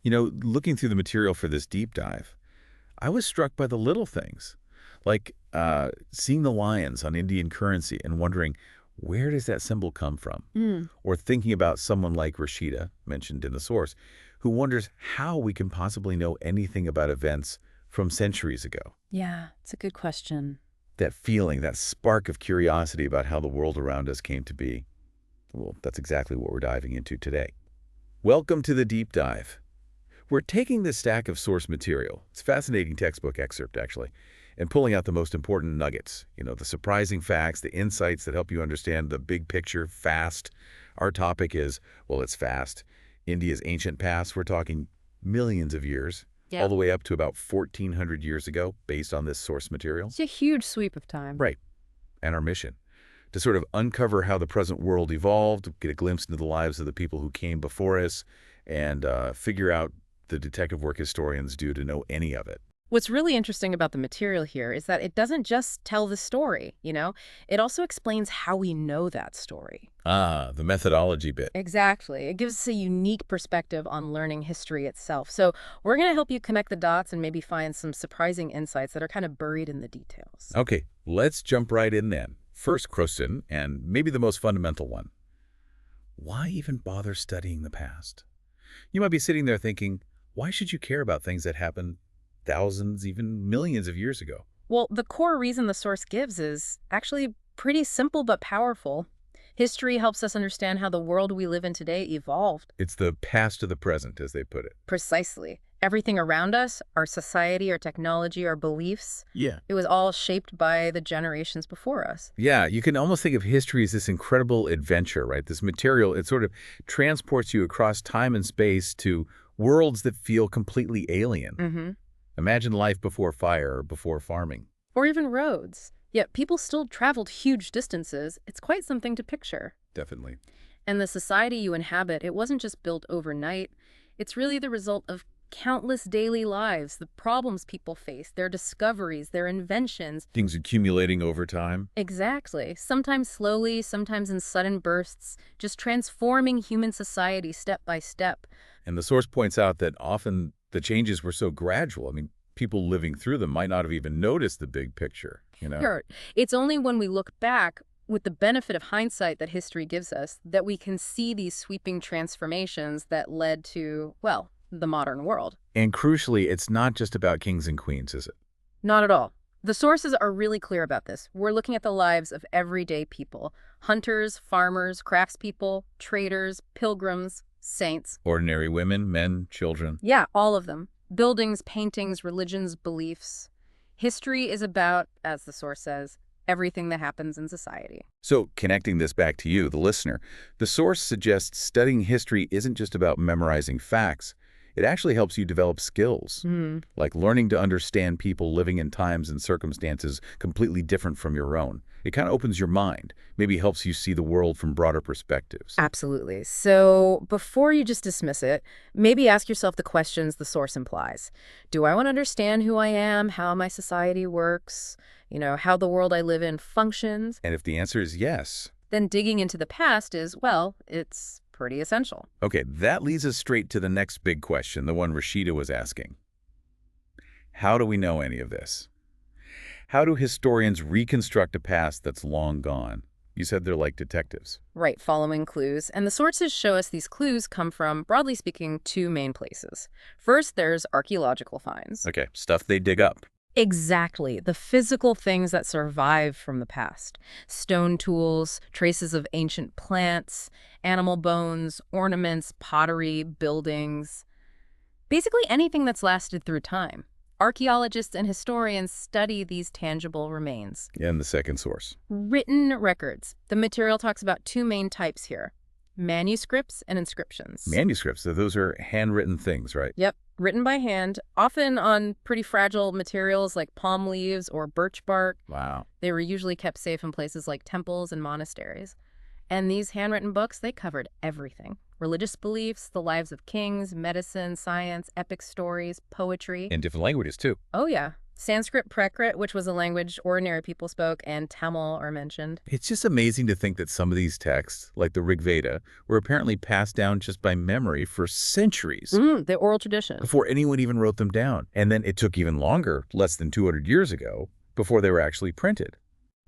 Looking through the material for this deep dive, I was struck by the little things, like seeing the lions on Indian currency and wondering, where does that symbol come from? Mm. Or thinking about someone like Rashida, mentioned in the source, who wonders how we can possibly know anything about events from centuries ago. Yeah, it's a good question. That feeling, that spark of curiosity about how the world around us came to be. Well, that's exactly what we're diving into today. Welcome to the deep dive. We're taking this stack of source material, it's a fascinating textbook excerpt actually, and pulling out the most important nuggets, the surprising facts, the insights that help you understand the big picture fast. Our topic is, well, it's fast. India's ancient past, we're talking millions of years, all Yep. the way up to about 1,400 years ago, based on this source material. It's a huge sweep of time. Right. And our mission, to sort of uncover how the present world evolved, get a glimpse into the lives of the people who came before us, and figure out the detective work historians do to know any of it. What's really interesting about the material here is that it doesn't just tell the story. It also explains how we know that story. Ah, the methodology bit. Exactly. It gives us a unique perspective on learning history itself. So we're going to help you connect the dots and maybe find some surprising insights that are kind of buried in the details. Okay, let's jump right in then. First question, and maybe the most fundamental one. Why even bother studying the past? You might be sitting there thinking, why should you care about things that happened thousands, even millions of years ago? Well, the core reason the source gives is actually pretty simple but powerful. History helps us understand how the world we live in today evolved. It's the past to the present, as they put it. Precisely. Everything around us, our society, our technology, our beliefs, Yeah. it was all shaped by the generations before us. Yeah, you can almost think of history as this incredible adventure, right? This material, it sort of transports you across time and space to worlds that feel completely alien. Mm-hmm. Imagine life before fire or before farming. Or even roads. Yet people still traveled huge distances. It's quite something to picture. Definitely. And the society you inhabit, it wasn't just built overnight. It's really the result of countless daily lives, the problems people face, their discoveries, their inventions. Things accumulating over time. Exactly. Sometimes slowly, sometimes in sudden bursts, just transforming human society step by step. And the source points out that often the changes were so gradual. I mean, people living through them might not have even noticed the big picture. Sure. It's only when we look back with the benefit of hindsight that history gives us that we can see these sweeping transformations that led to, well, the modern world. And crucially, it's not just about kings and queens, is it? Not at all. The sources are really clear about this. We're looking at the lives of everyday people: hunters, farmers, craftspeople, traders, pilgrims, saints. Ordinary women, men, children. Yeah, all of them. Buildings, paintings, religions, beliefs. History is about, as the source says, everything that happens in society. So, connecting this back to you, the listener, the source suggests studying history isn't just about memorizing facts. It actually helps you develop skills, like learning to understand people living in times and circumstances completely different from your own. It kind of opens your mind, maybe helps you see the world from broader perspectives. Absolutely. So before you just dismiss it, maybe ask yourself the questions the source implies. Do I want to understand who I am, how my society works, how the world I live in functions? And if the answer is yes, Then digging into the past is, well, it's pretty essential. okay, that leads us straight to the next big question, the one Rashida was asking. How do we know any of this? How do historians reconstruct a past that's long gone? You said they're like detectives. Right, following clues. And the sources show us these clues come from, broadly speaking, two main places. First, there's archaeological finds. Okay, stuff they dig up. Exactly, the physical things that survive from the past. Stone tools, traces of ancient plants, animal bones, ornaments, pottery, buildings. Basically anything that's lasted through time. Archaeologists and historians study these tangible remains. And the second source. Written records. The material talks about two main types here: manuscripts and inscriptions. Manuscripts, so those are handwritten things, right? Yep, written by hand, often on pretty fragile materials like palm leaves or birch bark. Wow. They were usually kept safe in places like temples and monasteries. And these handwritten books, they covered everything: religious beliefs, the lives of kings, medicine, science, epic stories, poetry. In different languages, too. Oh yeah, Sanskrit Prakrit, which was a language ordinary people spoke, and Tamil are mentioned. It's just amazing to think that some of these texts, like the Rig Veda, were apparently passed down just by memory for centuries The oral tradition. before anyone even wrote them down. And then it took even longer, less than 200 years ago, before they were actually printed.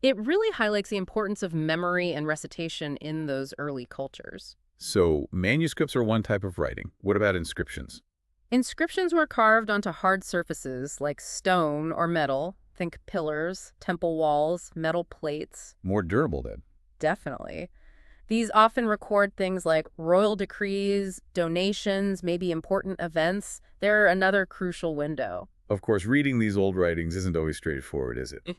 It really highlights the importance of memory and recitation in those early cultures. So manuscripts are one type of writing. What about inscriptions? Inscriptions were carved onto hard surfaces like stone or metal. Think pillars, temple walls, metal plates. More durable then. Definitely. These often record things like royal decrees, donations, maybe important events. They're another crucial window. Of course, reading these old writings isn't always straightforward, is it?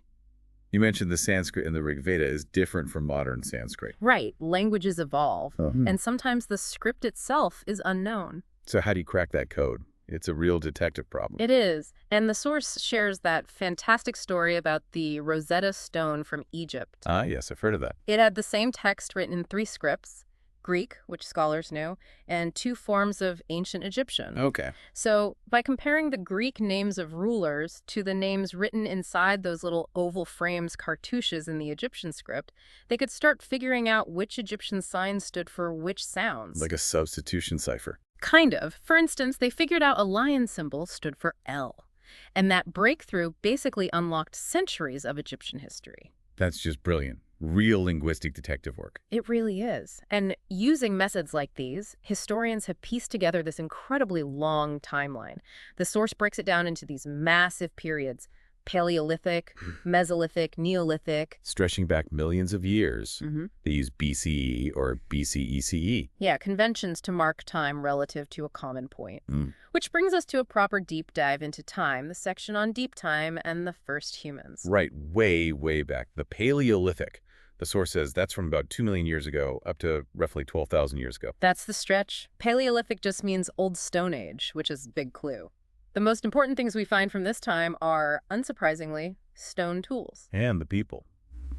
You mentioned the Sanskrit in the Rig Veda is different from modern Sanskrit. Right, languages evolve, Uh-huh. and sometimes the script itself is unknown. So how do you crack that code? It's a real detective problem. It is, and the source shares that fantastic story about the Rosetta Stone from Egypt. Ah, yes, I've heard of that. It had the same text written in 3 scripts, Greek, which scholars knew, and 2 forms of ancient Egyptian. Okay. So by comparing the Greek names of rulers to the names written inside those little oval frames cartouches in the Egyptian script, they could start figuring out which Egyptian signs stood for which sounds. Like a substitution cipher. Kind of. For instance, they figured out a lion symbol stood for L. And that breakthrough basically unlocked centuries of Egyptian history. That's just brilliant. Real linguistic detective work. It really is. And using methods like these, historians have pieced together this incredibly long timeline. The source breaks it down into these massive periods: Paleolithic, Mesolithic, Neolithic. Stretching back millions of years. Mm-hmm. They use BCE or BCECE. Yeah, conventions to mark time relative to a common point. Mm. Which brings us to a proper deep dive into time, the section on deep time and the first humans. Right, way, way back. The Paleolithic. The source says that's from about 2 million years ago up to roughly 12,000 years ago. That's the stretch. Paleolithic just means Old Stone Age, which is a big clue. The most important things we find from this time are, unsurprisingly, stone tools. And the people.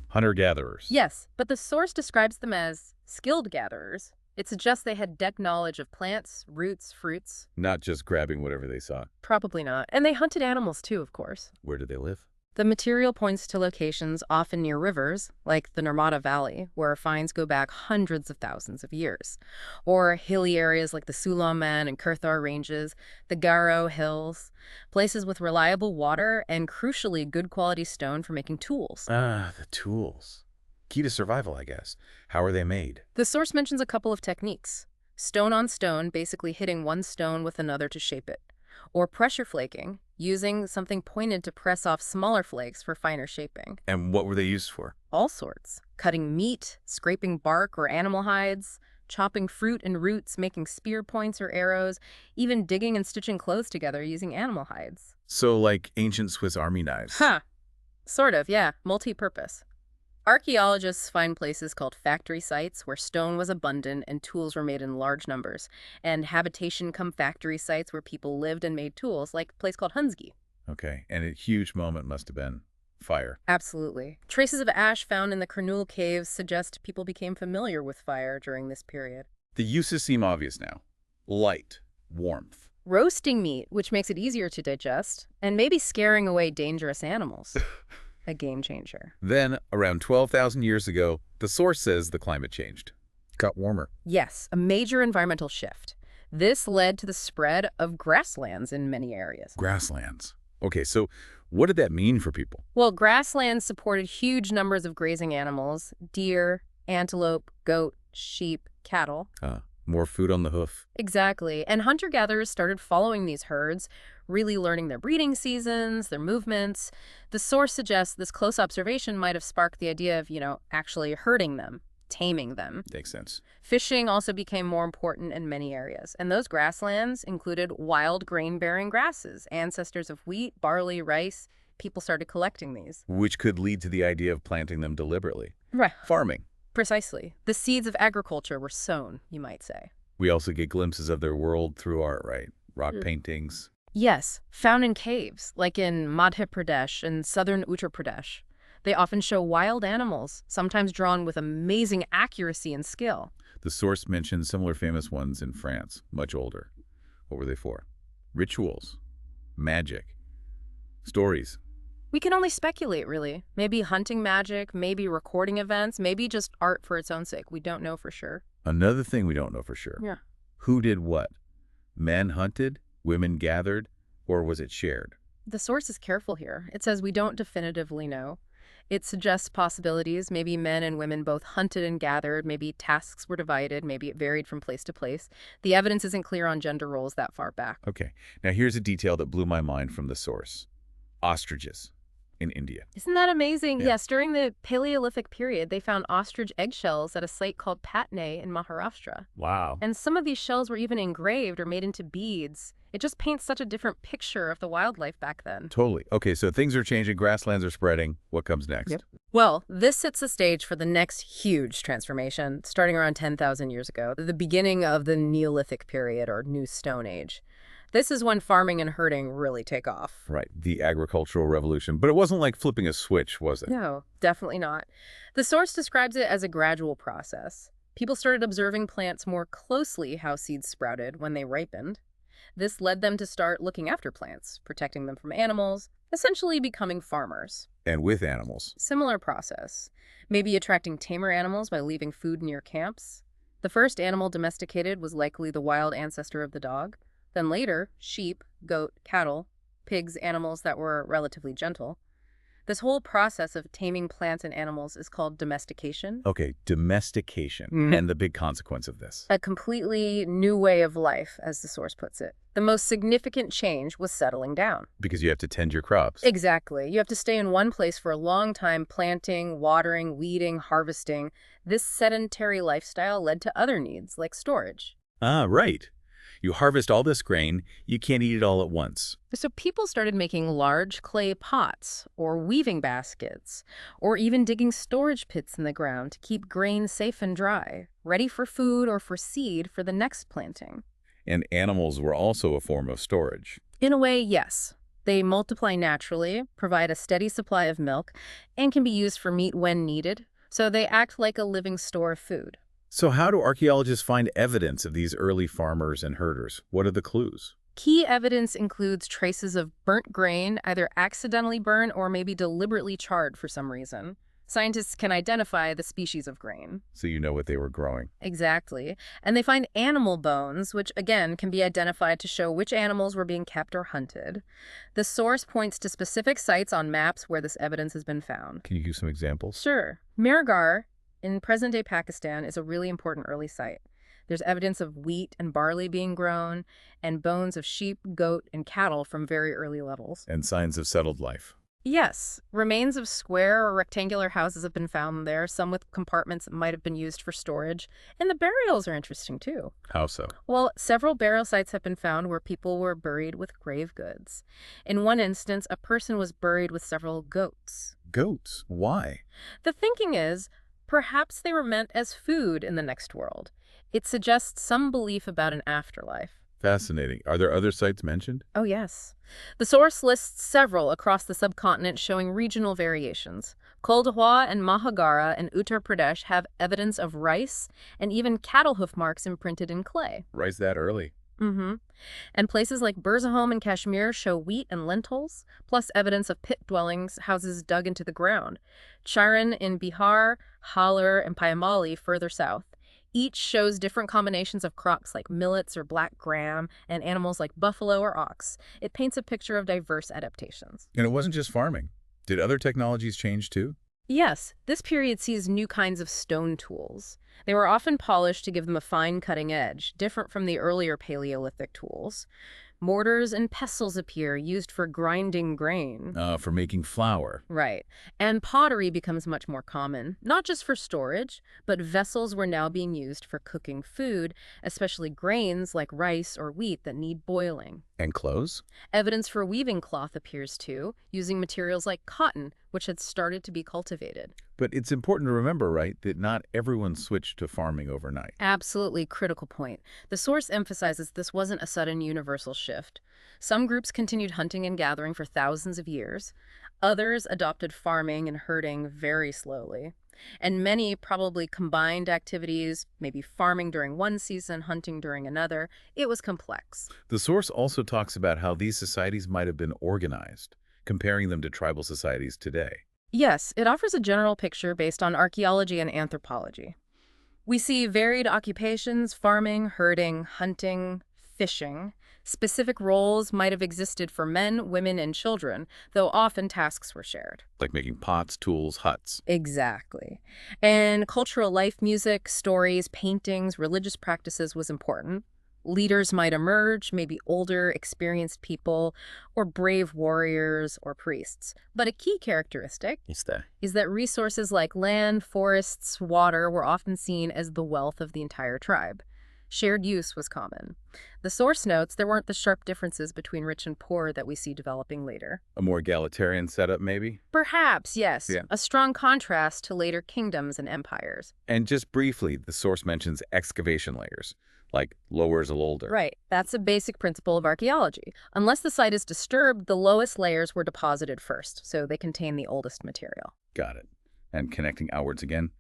Hunter-gatherers. Yes, but the source describes them as skilled gatherers. It suggests they had deep knowledge of plants, roots, fruits. Not just grabbing whatever they saw. Probably not. And they hunted animals too, of course. Where did they live? The material points to locations often near rivers, like the Narmada Valley, where finds go back hundreds of thousands of years, or hilly areas like the Sulayman and Kurthar Ranges, the Garo Hills, places with reliable water and, crucially, good quality stone for making tools. Ah, the tools. Key to survival, I guess. How are they made? The source mentions a couple of techniques: stone on stone, basically hitting one stone with another to shape it, or pressure flaking, using something pointed to press off smaller flakes for finer shaping. And what were they used for? All sorts. Cutting meat, scraping bark or animal hides, chopping fruit and roots, making spear points or arrows, even digging and stitching clothes together using animal hides. So like ancient Swiss Army knives. Huh. Sort of, yeah. Multi-purpose. Archaeologists find places called factory sites where stone was abundant and tools were made in large numbers, and habitation-cum-factory sites where people lived and made tools, like a place called Hunsgi. Okay, and a huge moment must have been fire. Absolutely. Traces of ash found in the Kernul caves suggest people became familiar with fire during this period. The uses seem obvious now. Light, warmth. Roasting meat, which makes it easier to digest, and maybe scaring away dangerous animals. A game changer. Then, around 12,000 years ago, the source says the climate changed. Got warmer. Yes, a major environmental shift. This led to the spread of grasslands in many areas. Grasslands. Okay, so what did that mean for people? Well, grasslands supported huge numbers of grazing animals: deer, antelope, goat, sheep, cattle. More food on the hoof. Exactly. And hunter-gatherers started following these herds, really learning their breeding seasons, their movements. The source suggests this close observation might have sparked the idea of, actually herding them, taming them. Makes sense. Fishing also became more important in many areas, and those grasslands included wild grain-bearing grasses, ancestors of wheat, barley, rice. People started collecting these. Which could lead to the idea of planting them deliberately. Right. Farming. Precisely. The seeds of agriculture were sown, you might say. We also get glimpses of their world through art, right? Rock paintings. Yes, found in caves, like in Madhya Pradesh and southern Uttar Pradesh. They often show wild animals, sometimes drawn with amazing accuracy and skill. The source mentions similar famous ones in France, much older. What were they for? Rituals. Magic. Stories. We can only speculate, really. Maybe hunting magic, maybe recording events, maybe just art for its own sake. We don't know for sure. Another thing we don't know for sure. Yeah. Who did what? Men hunted, women gathered, or was it shared? The source is careful here. It says we don't definitively know. It suggests possibilities. Maybe men and women both hunted and gathered. Maybe tasks were divided. Maybe it varied from place to place. The evidence isn't clear on gender roles that far back. Okay, now here's a detail that blew my mind from the source. Ostriches in India. Isn't that amazing? Yeah. Yes, during the Paleolithic period, they found ostrich eggshells at a site called Patna in Maharashtra. Wow. And some of these shells were even engraved or made into beads. It just paints such a different picture of the wildlife back then. Totally. Okay, so things are changing, grasslands are spreading. What comes next? Yep. Well, this sets the stage for the next huge transformation, starting around 10,000 years ago, the beginning of the Neolithic period or New Stone Age. This is when farming and herding really take off. Right, the agricultural revolution. But it wasn't like flipping a switch, was it? No, definitely not. The source describes it as a gradual process. People started observing plants more closely how seeds sprouted when they ripened. This led them to start looking after plants, protecting them from animals, essentially becoming farmers. And with animals. Similar process. Maybe attracting tamer animals by leaving food near camps. The first animal domesticated was likely the wild ancestor of the dog. Then later, sheep, goat, cattle, pigs, animals that were relatively gentle. This whole process of taming plants and animals is called domestication. Okay, domestication. Mhm. And the big consequence of this. A completely new way of life, as the source puts it. The most significant change was settling down. Because you have to tend your crops. Exactly. You have to stay in one place for a long time, planting, watering, weeding, harvesting. This sedentary lifestyle led to other needs, like storage. Ah, right. You harvest all this grain, you can't eat it all at once. So people started making large clay pots or weaving baskets or even digging storage pits in the ground to keep grain safe and dry, ready for food or for seed for the next planting. And animals were also a form of storage. In a way, yes. They multiply naturally, provide a steady supply of milk, and can be used for meat when needed, so they act like a living store of food. So how do archaeologists find evidence of these early farmers and herders? What are the clues? Key evidence includes traces of burnt grain, either accidentally burned or maybe deliberately charred for some reason. Scientists can identify the species of grain. So you know what they were growing. Exactly. And they find animal bones, which again can be identified to show which animals were being kept or hunted. The source points to specific sites on maps where this evidence has been found. Can you give some examples? Sure. Mirgar in present-day Pakistan is a really important early site. There's evidence of wheat and barley being grown, and bones of sheep, goat, and cattle from very early levels. And signs of settled life. Yes, remains of square or rectangular houses have been found there, some with compartments that might have been used for storage. And the burials are interesting, too. How so? Well, several burial sites have been found where people were buried with grave goods. In one instance, a person was buried with several goats. Goats? Why? The thinking is, perhaps they were meant as food in the next world. It suggests some belief about an afterlife. Fascinating. Are there other sites mentioned? Oh, yes. The source lists several across the subcontinent showing regional variations. Koldahwa and Mahagara in Uttar Pradesh have evidence of rice and even cattle hoof marks imprinted in clay. Rice that early. Mm-hmm. And places like Burzahom in Kashmir show wheat and lentils, plus evidence of pit dwellings, houses dug into the ground. Chiran in Bihar, Halar, and Payamali further south. Each shows different combinations of crops like millets or black gram and animals like buffalo or ox. It paints a picture of diverse adaptations. And it wasn't just farming. Did other technologies change too? Yes, this period sees new kinds of stone tools. They were often polished to give them a fine cutting edge, different from the earlier Paleolithic tools. Mortars and pestles appear, used for grinding grain. For making flour. Right. And pottery becomes much more common, not just for storage, but vessels were now being used for cooking food, especially grains like rice or wheat that need boiling. And clothes? Evidence for weaving cloth appears too, using materials like cotton, which had started to be cultivated. But it's important to remember, right, that not everyone switched to farming overnight. Absolutely critical point. The source emphasizes this wasn't a sudden universal shift. Some groups continued hunting and gathering for thousands of years. Others adopted farming and herding very slowly. And many probably combined activities, maybe farming during one season, hunting during another. It was complex. The source also talks about how these societies might have been organized. comparing them to tribal societies today. Yes, it offers a general picture based on archaeology and anthropology. We see varied occupations: farming, herding, hunting, fishing. Specific roles might have existed for men, women, and children, though often tasks were shared. Like making pots, tools, huts. Exactly. And cultural life, music, stories, paintings, religious practices was important. Leaders might emerge, maybe older, experienced people, or brave warriors or priests. But a key characteristic It's that. is that resources like land, forests, water were often seen as the wealth of the entire tribe. Shared use was common. The source notes there weren't the sharp differences between rich and poor that we see developing later. A more egalitarian setup, maybe? Perhaps, yes, Yeah. a strong contrast to later kingdoms and empires. And just briefly, the source mentions excavation layers, like lower is older. Right, that's a basic principle of archaeology. Unless the site is disturbed, the lowest layers were deposited first, so they contain the oldest material. Got it. And connecting outwards again,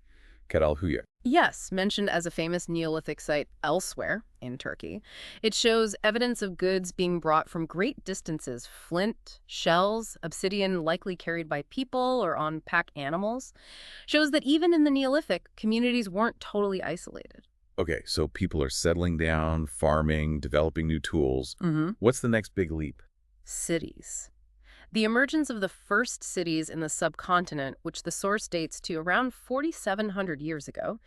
Keralhuya. Yes, mentioned as a famous Neolithic site elsewhere in Turkey, it shows evidence of goods being brought from great distances: flint, shells, obsidian likely carried by people or on pack animals. Shows that even in the Neolithic, communities weren't totally isolated. Okay, so people are settling down, farming, developing new tools. What's the next big leap? Cities. The emergence of the first cities in the subcontinent, which the source dates to around 4,700 years ago.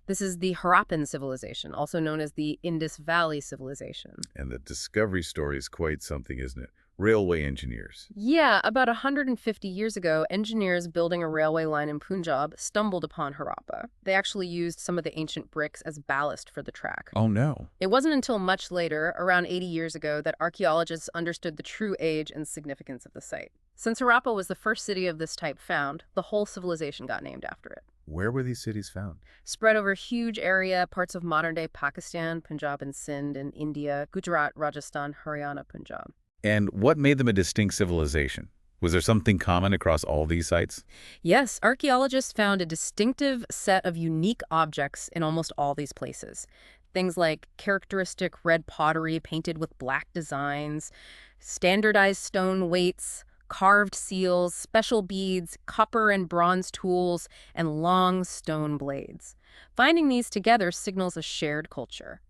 This is the Harappan civilization, also known as the Indus Valley civilization. And the discovery story is quite something, isn't it? Railway engineers. Yeah, about 150 years ago, engineers building a railway line in Punjab stumbled upon Harappa. They actually used some of the ancient bricks as ballast for the track. Oh, no. It wasn't until much later, around 80 years ago, that archaeologists understood the true age and significance of the site. Since Harappa was the first city of this type found, the whole civilization got named after it. Where were these cities found? Spread over a huge area, parts of modern-day Pakistan, Punjab and Sindh in India, Gujarat, Rajasthan, Haryana, Punjab. And what made them a distinct civilization? Was there something common across all these sites? Yes, archaeologists found a distinctive set of unique objects in almost all these places. Things like characteristic red pottery painted with black designs, standardized stone weights, carved seals, special beads, copper and bronze tools, and long stone blades. Finding these together signals a shared culture.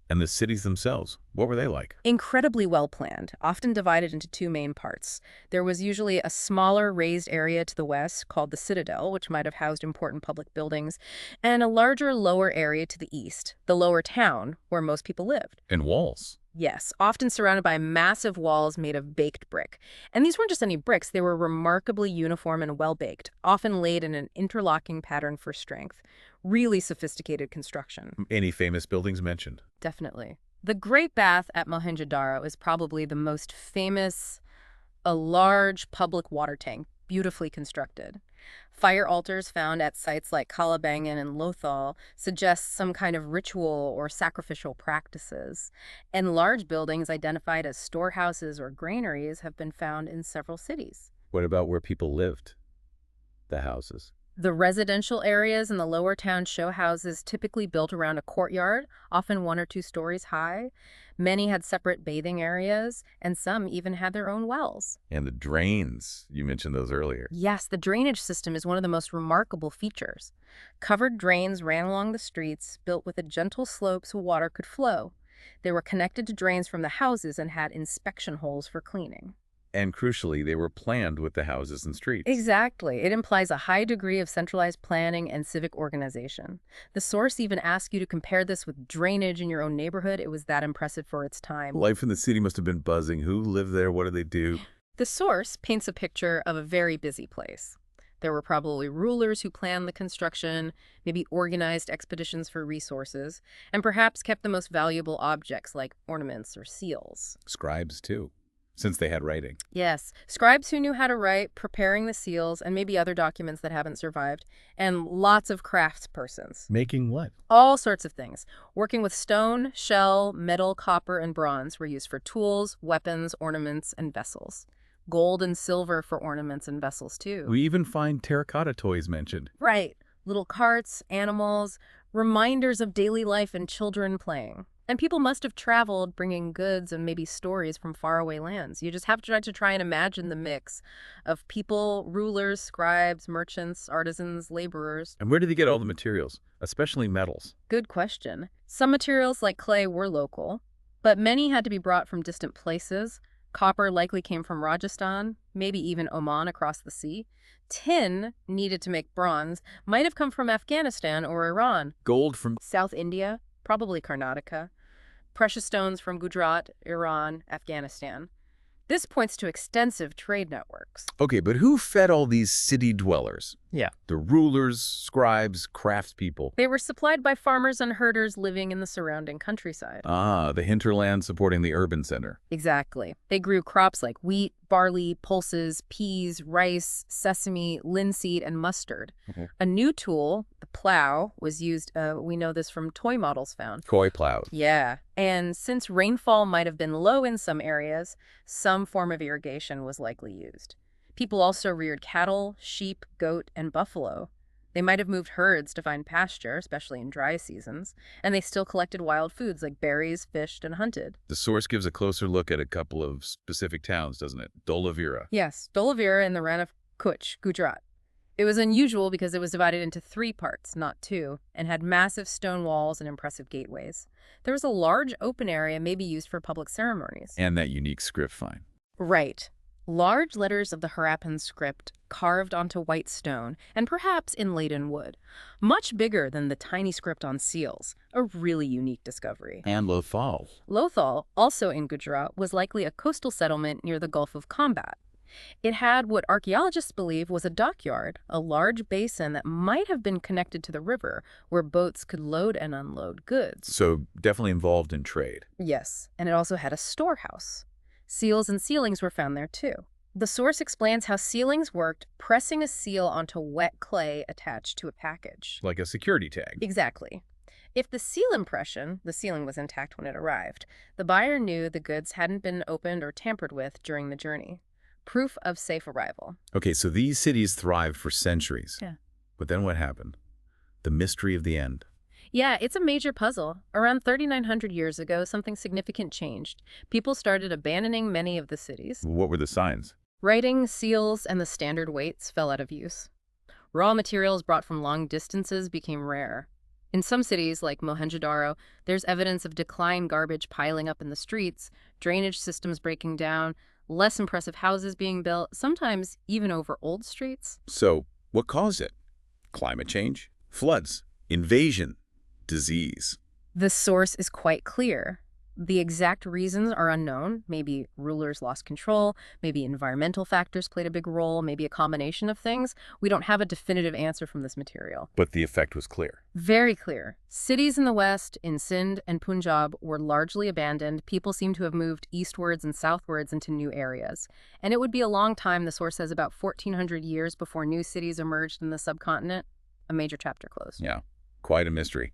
And the cities themselves, what were they like? Incredibly well planned, often divided into two main parts. There was usually a smaller raised area to the west called the Citadel, which might have housed important public buildings, and a larger lower area to the east, the lower town, where most people lived. And walls. Yes, often surrounded by massive walls made of baked brick. And these weren't just any bricks, they were remarkably uniform and well-baked, often laid in an interlocking pattern for strength. Really sophisticated construction. Any famous buildings mentioned? Definitely. The Great Bath at Mohenjo-Daro is probably the most famous, a large public water tank, beautifully constructed. Fire altars found at sites like Kalabangan and Lothal suggest some kind of ritual or sacrificial practices. And large buildings identified as storehouses or granaries have been found in several cities. What about where people lived? The houses. The residential areas in the lower town show houses typically built around a courtyard, often 1 or 2 stories high. Many had separate bathing areas, and some even had their own wells. And the drains, you mentioned those earlier. Yes, the drainage system is one of the most remarkable features. Covered drains ran along the streets, built with a gentle slope so water could flow. They were connected to drains from the houses and had inspection holes for cleaning. And crucially, they were planned with the houses and streets. Exactly. It implies a high degree of centralized planning and civic organization. The source even asks you to compare this with drainage in your own neighborhood. It was that impressive for its time. Life in the city must have been buzzing. Who lived there? What did they do? The source paints a picture of a very busy place. There were probably rulers who planned the construction, maybe organized expeditions for resources, and perhaps kept the most valuable objects like ornaments or seals. Scribes, too, since they had writing. Yes, scribes who knew how to write, preparing the seals, and maybe other documents that haven't survived, and lots of craftspersons. Making what? All sorts of things. Working with stone, shell, metal, copper, and bronze were used for tools, weapons, ornaments, and vessels. Gold and silver for ornaments and vessels, too. We even find terracotta toys mentioned. Right. Little carts, animals, reminders of daily life and children playing. And people must have traveled bringing goods and maybe stories from faraway lands. You just have to try and imagine the mix of people, rulers, scribes, merchants, artisans, laborers. And where did they get all the materials, especially metals? Good question. Some materials like clay were local, but many had to be brought from distant places. Copper likely came from Rajasthan, maybe even Oman across the sea. Tin, needed to make bronze, might have come from Afghanistan or Iran. Gold from... South India, probably Karnataka. Precious stones from Gujarat, Iran, Afghanistan. This points to extensive trade networks. Okay, but who fed all these city dwellers? Yeah. The rulers, scribes, craftspeople. They were supplied by farmers and herders living in the surrounding countryside. Ah, the hinterland supporting the urban center. Exactly. They grew crops like wheat, barley, pulses, peas, rice, sesame, linseed, and mustard. A new tool, the plow, was used, we know this from toy models found. Toy plows. Yeah. And since rainfall might have been low in some areas, some form of irrigation was likely used. People also reared cattle, sheep, goat, and buffalo. They might have moved herds to find pasture, especially in dry seasons, and they still collected wild foods like berries, fished, and hunted. The source gives a closer look at a couple of specific towns, doesn't it? Dholavira. Yes, Dholavira in the Rann of Kutch, Gujarat. It was unusual because it was divided into 3 parts, not 2, and had massive stone walls and impressive gateways. There was a large open area maybe used for public ceremonies. And that unique script find. Right. Large letters of the Harappan script carved onto white stone and perhaps inlaid in wood. Much bigger than the tiny script on seals. A really unique discovery. And Lothal. Lothal, also in Gujarat, was likely a coastal settlement near the Gulf of Combat. It had what archaeologists believe was a dockyard, a large basin that might have been connected to the river, where boats could load and unload goods. So definitely involved in trade. Yes, and it also had a storehouse. Seals and sealings were found there too. The source explains how sealings worked, pressing a seal onto wet clay attached to a package. Like a security tag. Exactly. If the seal impression, the sealing was intact when it arrived, the buyer knew the goods hadn't been opened or tampered with during the journey. Proof of safe arrival. Okay, so these cities thrived for centuries. Yeah. But then what happened? The mystery of the end. Yeah, it's a major puzzle. Around 3,900 years ago, something significant changed. People started abandoning many of the cities. What were the signs? Writing, seals, and the standard weights fell out of use. Raw materials brought from long distances became rare. In some cities, like Mohenjo-daro, there's evidence of declined garbage piling up in the streets, drainage systems breaking down, less impressive houses being built, sometimes even over old streets. So, what caused it? Climate change? Floods? Invasion? Disease? The source is quite clear. The exact reasons are unknown. Maybe rulers lost control, maybe environmental factors played a big role, maybe a combination of things. We don't have a definitive answer from this material. But the effect was clear. Very clear. Cities in the west, in Sindh and Punjab, were largely abandoned. People seem to have moved eastwards and southwards into new areas. And it would be a long time, the source says, about 1,400 years before new cities emerged in the subcontinent. A major chapter closed. Yeah, quite a mystery.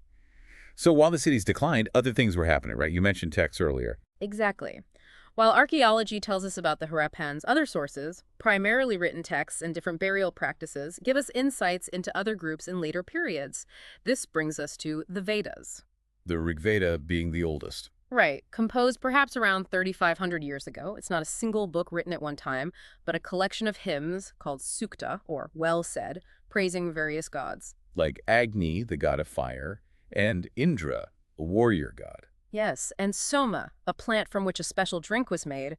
So while the cities declined, other things were happening, right? You mentioned texts earlier. Exactly. While archaeology tells us about the Harappans, other sources, primarily written texts and different burial practices, give us insights into other groups in later periods. This brings us to the Vedas. The Rig Veda being the oldest. Right. Composed perhaps around 3,500 years ago. It's not a single book written at one time, but a collection of hymns called sukta, or well said, praising various gods. Like Agni, the god of fire, and Indra, a warrior god. Yes, and soma, a plant from which a special drink was made.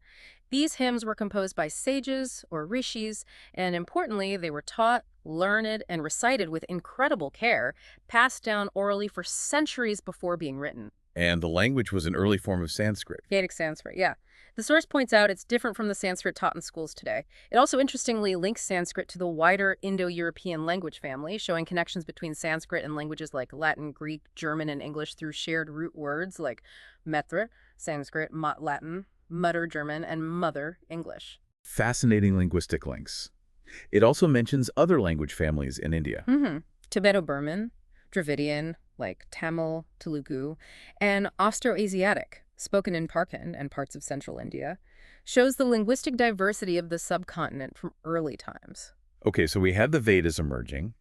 These hymns were composed by sages or rishis, and importantly, they were taught, learned, and recited with incredible care, passed down orally for centuries before being written. And the language was an early form of Sanskrit. Vedic Sanskrit, yeah. The source points out it's different from the Sanskrit taught in schools today. It also interestingly links Sanskrit to the wider Indo-European language family, showing connections between Sanskrit and languages like Latin, Greek, German, and English through shared root words like metre, Sanskrit, Latin, mutter, German, and mother, English. Fascinating linguistic links. It also mentions other language families in India. Tibeto-Burman, Dravidian, like Tamil, Telugu, and Austroasiatic, spoken in Parkand and parts of central India, shows the linguistic diversity of the subcontinent from early times. Okay, so we had the Vedas emerging.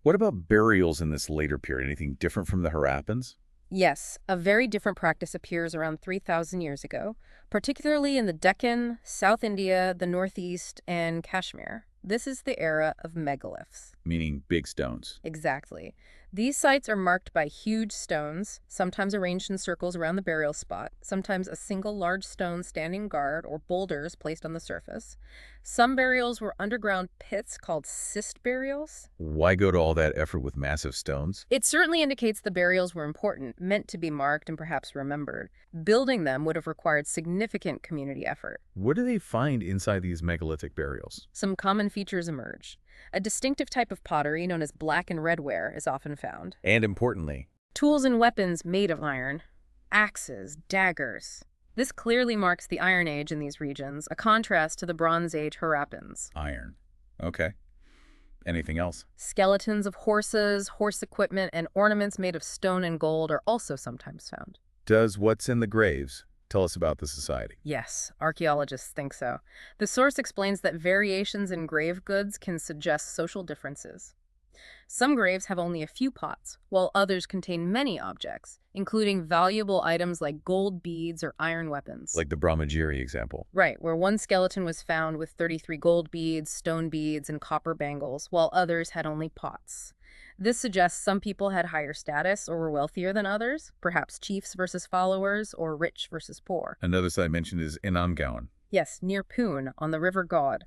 What about burials in this later period? Anything different from the Harappans? Yes, a very different practice appears around 3,000 years ago, particularly in the Deccan, South India, the Northeast, and Kashmir. This is the era of megaliths. Meaning big stones. Exactly. These sites are marked by huge stones, sometimes arranged in circles around the burial spot, sometimes a single large stone standing guard or boulders placed on the surface. Some burials were underground pits called cyst burials. Why go to all that effort with massive stones? It certainly indicates the burials were important, meant to be marked and perhaps remembered. Building them would have required significant community effort. What do they find inside these megalithic burials? Some common features emerge. A distinctive type of pottery known as black and red ware is often found. And importantly, Tools and weapons made of iron. Axes, daggers. This clearly marks the Iron Age in these regions, a contrast to the Bronze Age Harappans. iron. Okay. Anything else? Skeletons of horses, horse equipment, and ornaments made of stone and gold are also sometimes found. Does what's in the graves tell us about the society? Yes, archaeologists think so. The source explains that variations in grave goods can suggest social differences. Some graves have only a few pots, while others contain many objects, including valuable items like gold beads or iron weapons. Like the Brahmagiri example. Right, where one skeleton was found with 33 gold beads, stone beads, and copper bangles, while others had only pots. This suggests some people had higher status or were wealthier than others, perhaps chiefs versus followers or rich versus poor. Another site mentioned is Inamgaon. Yes, near Poon, on the River God.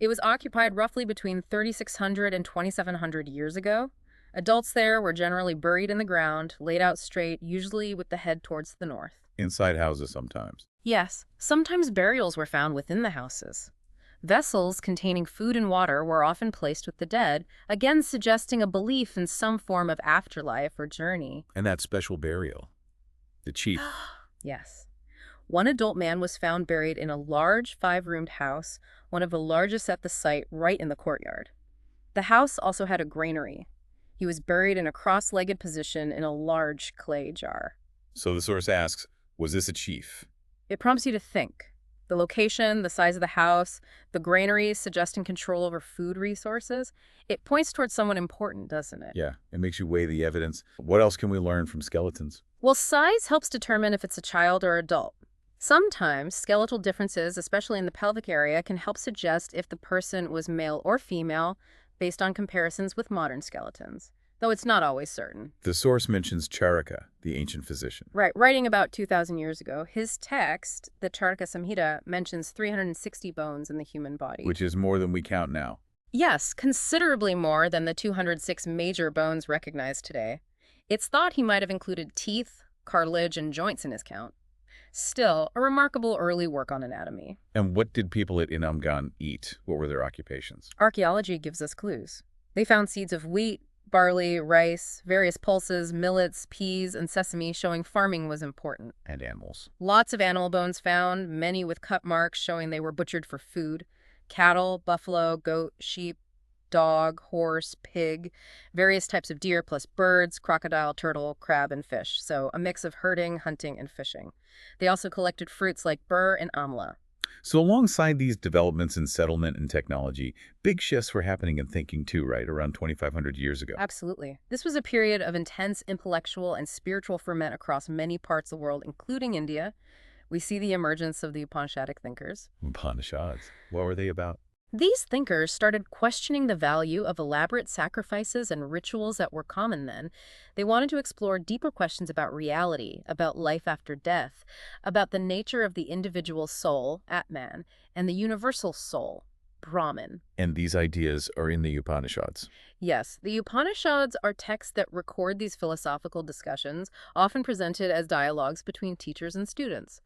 It was occupied roughly between 3,600 and 2,700 years ago. Adults there were generally buried in the ground, laid out straight, usually with the head towards the north. Inside houses sometimes. Yes, sometimes burials were found within the houses. Vessels containing food and water were often placed with the dead, again suggesting a belief in some form of afterlife or journey. And that special burial. The chief. Yes. One adult man was found buried in a large 5-roomed house, one of the largest at the site, right in the courtyard. The house also had a granary. He was buried in a cross-legged position in a large clay jar. So the source asks, was this a chief? It prompts you to think. The location, the size of the house, the granary suggesting control over food resources. It points towards someone important, doesn't it? Yeah, it makes you weigh the evidence. What else can we learn from skeletons? Well, size helps determine if it's a child or adult. Sometimes skeletal differences, especially in the pelvic area, can help suggest if the person was male or female based on comparisons with modern skeletons, though it's not always certain. The source mentions Charaka, the ancient physician. Right, writing about 2,000 years ago, his text, the Charaka Samhita, mentions 360 bones in the human body. Which is more than we count now. Yes, considerably more than the 206 major bones recognized today. It's thought he might have included teeth, cartilage, and joints in his count. Still, a remarkable early work on anatomy. And what did people at Inamgaon eat? What were their occupations? Archaeology gives us clues. They found seeds of wheat, barley, rice, various pulses, millets, peas, and sesame, showing farming was important. And animals. Lots of animal bones found, many with cut marks showing they were butchered for food. Cattle, buffalo, goat, sheep, dog, horse, pig, various types of deer, plus birds, crocodile, turtle, crab, and fish. So a mix of herding, hunting, and fishing. They also collected fruits like burr and amla. So alongside these developments in settlement and technology, big shifts were happening in thinking too, right? Around 2,500 years ago. Absolutely. This was a period of intense intellectual and spiritual ferment across many parts of the world, including India. We see the emergence of the Upanishadic thinkers. Upanishads. What were they about? These thinkers started questioning the value of elaborate sacrifices and rituals that were common then. They wanted to explore deeper questions about reality, about life after death, about the nature of the individual soul, Atman, and the universal soul, Brahman. And these ideas are in the Upanishads. Yes, the Upanishads are texts that record these philosophical discussions, often presented as dialogues between teachers and students.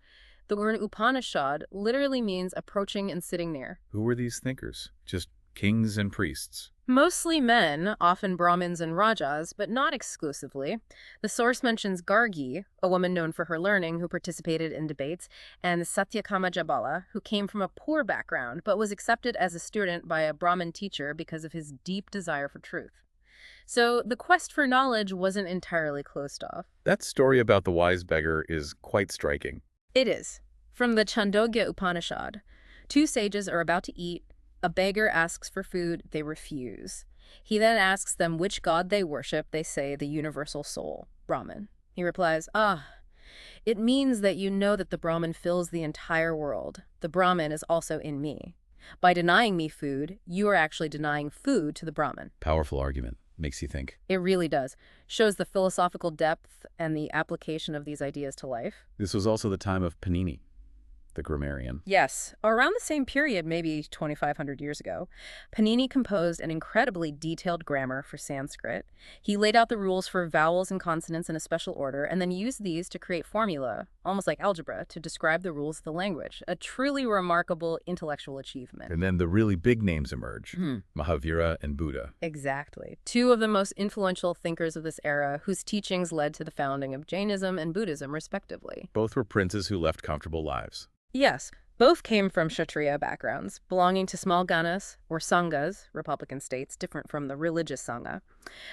The word Upanishad literally means approaching and sitting near. Who were these thinkers? Just kings and priests? Mostly men, often Brahmins and Rajas, but not exclusively. The source mentions Gargi, a woman known for her learning who participated in debates, and Satyakama Jabala, who came from a poor background but was accepted as a student by a Brahmin teacher because of his deep desire for truth. So the quest for knowledge wasn't entirely closed off. That story about the wise beggar is quite striking. It is. From the Chandogya Upanishad, 2 sages are about to eat. A beggar asks for food, they refuse. He then asks them which god they worship. They say the universal soul, Brahman. He replies, it means that you know that the Brahman fills the entire world. The Brahman is also in me. By denying me food, you are actually denying food to the Brahman. Powerful argument. Makes you think. It really does. Shows the philosophical depth and the application of these ideas to life. This was also the time of Panini, the grammarian. Yes, around the same period, maybe 2,500 years ago, Panini composed an incredibly detailed grammar for Sanskrit. He laid out the rules for vowels and consonants in a special order, and then used these to create formula, almost like algebra, to describe the rules of the language. A truly remarkable intellectual achievement. And then the really big names emerge, Mahavira and Buddha. Exactly. Two of the most influential thinkers of this era, whose teachings led to the founding of Jainism and Buddhism, respectively. Both were princes who left comfortable lives. Yes, both came from Kshatriya backgrounds, belonging to small ganas, or sanghas, republican states, different from the religious sangha.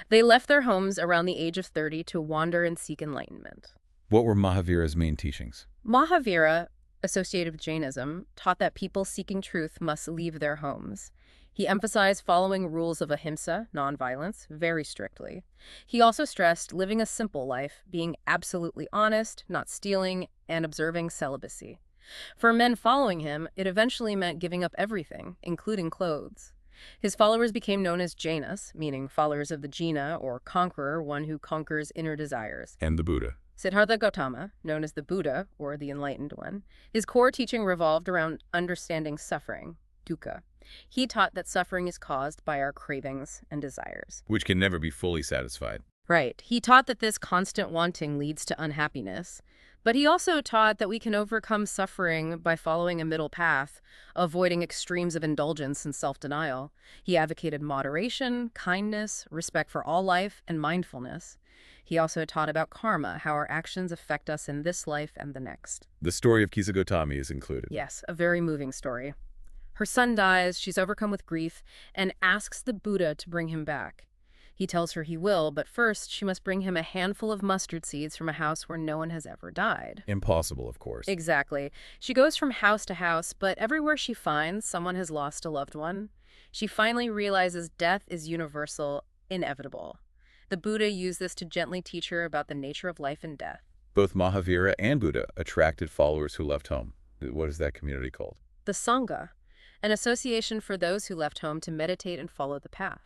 They left their homes around the age of 30 to wander and seek enlightenment. What were Mahavira's main teachings? Mahavira, associated with Jainism, taught that people seeking truth must leave their homes. He emphasized following rules of ahimsa, nonviolence, very strictly. He also stressed living a simple life, being absolutely honest, not stealing, and observing celibacy. For men following him, it eventually meant giving up everything, including clothes. His followers became known as Jainas, meaning followers of the Jina, or conqueror, one who conquers inner desires. And the Buddha. Siddhartha Gautama, known as the Buddha, or the Enlightened One, his core teaching revolved around understanding suffering, dukkha. He taught that suffering is caused by our cravings and desires. Which can never be fully satisfied. Right. He taught that this constant wanting leads to unhappiness. But he also taught that we can overcome suffering by following a middle path, avoiding extremes of indulgence and self-denial. He advocated moderation, kindness, respect for all life, and mindfulness. He also taught about karma, how our actions affect us in this life and the next. The story of Kisa Gotami is included. Yes, a very moving story. Her son dies, she's overcome with grief, and asks the Buddha to bring him back. He tells her he will, but first she must bring him a handful of mustard seeds from a house where no one has ever died. Impossible, of course. Exactly. She goes from house to house, but everywhere she finds, someone has lost a loved one. She finally realizes death is universal, inevitable. The Buddha used this to gently teach her about the nature of life and death. Both Mahavira and Buddha attracted followers who left home. What is that community called? The Sangha, an association for those who left home to meditate and follow the path.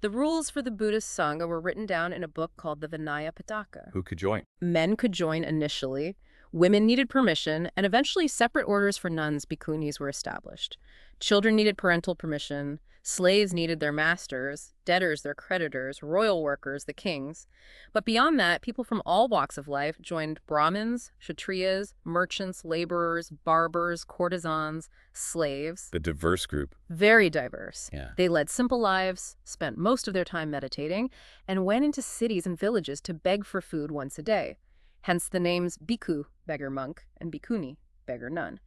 The rules for the Buddhist Sangha were written down in a book called the Vinaya Pitaka. Who could join? Men could join initially, women needed permission, and eventually separate orders for nuns, bhikkhunis, were established. Children needed parental permission, slaves needed their masters, debtors their creditors, royal workers the kings. But beyond that, people from all walks of life joined Brahmins, Kshatriyas, merchants, laborers, barbers, courtesans, slaves. The diverse group. Very diverse. Yeah. They led simple lives, spent most of their time meditating, and went into cities and villages to beg for food once a day. Hence the names bhikkhu, beggar monk, and bhikkhuni, beggar nun.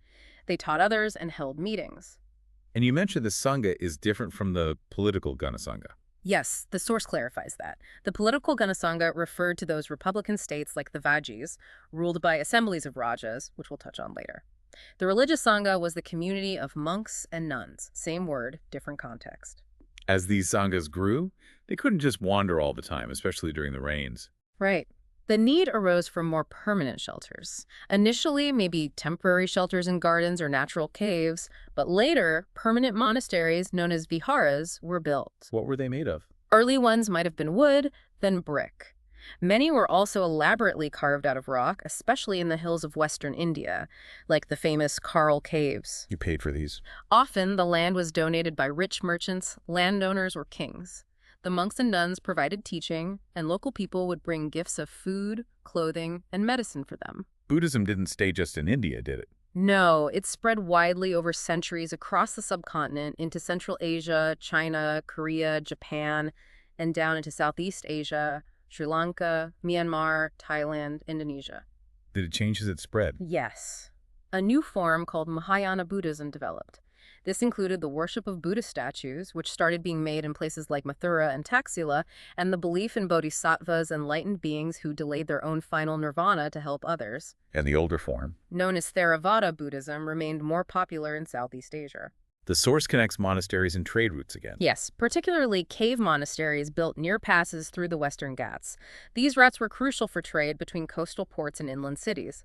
They taught others and held meetings. And you mentioned the Sangha is different from the political Ganasangha. Yes, the source clarifies that. The political Ganasangha referred to those republican states like the Vajis, ruled by assemblies of rajas, which we'll touch on later. The religious Sangha was the community of monks and nuns. Same word, different context. As these Sanghas grew, they couldn't just wander all the time, especially during the rains. Right. The need arose for more permanent shelters. Initially, maybe temporary shelters in gardens or natural caves, but later, permanent monasteries known as viharas were built. What were they made of? Early ones might have been wood, then brick. Many were also elaborately carved out of rock, especially in the hills of western India, like the famous Karl Caves. You paid for these? Often, the land was donated by rich merchants, landowners, or kings. The monks and nuns provided teaching, and local people would bring gifts of food, clothing, and medicine for them. Buddhism didn't stay just in India, did it? No, it spread widely over centuries across the subcontinent into Central Asia, China, Korea, Japan, and down into Southeast Asia, Sri Lanka, Myanmar, Thailand, Indonesia. Did it change as it spread? Yes. A new form called Mahayana Buddhism developed. This included the worship of Buddha statues, which started being made in places like Mathura and Taxila, and the belief in bodhisattvas, enlightened beings who delayed their own final nirvana to help others. And the older form? Known as Theravada Buddhism, remained more popular in Southeast Asia. The source connects monasteries and trade routes again. Yes, particularly cave monasteries built near passes through the Western Ghats. These routes were crucial for trade between coastal ports and inland cities.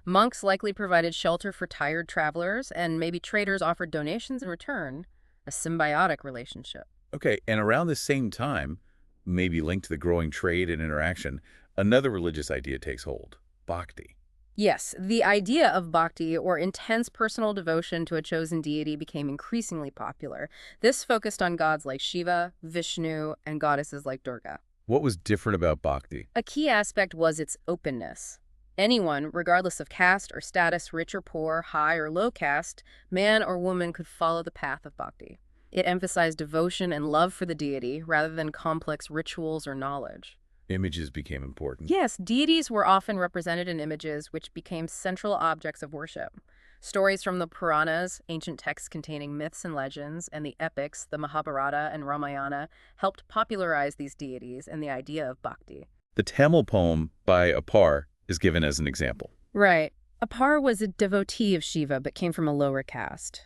Monks likely provided shelter for tired travelers, and maybe traders offered donations in return, a symbiotic relationship. Okay, and around the same time, maybe linked to the growing trade and interaction, another religious idea takes hold: bhakti. Yes, the idea of bhakti, or intense personal devotion to a chosen deity, became increasingly popular. This focused on gods like Shiva, Vishnu, and goddesses like Durga. What was different about bhakti? A key aspect was its openness. Anyone, regardless of caste or status, rich or poor, high or low caste, man or woman, could follow the path of bhakti. It emphasized devotion and love for the deity rather than complex rituals or knowledge. Images became important. Yes, deities were often represented in images which became central objects of worship. Stories from the Puranas, ancient texts containing myths and legends, and the epics, the Mahabharata and Ramayana, helped popularize these deities and the idea of bhakti. The Tamil poem by Appar is given as an example. Right. Appar was a devotee of Shiva but came from a lower caste.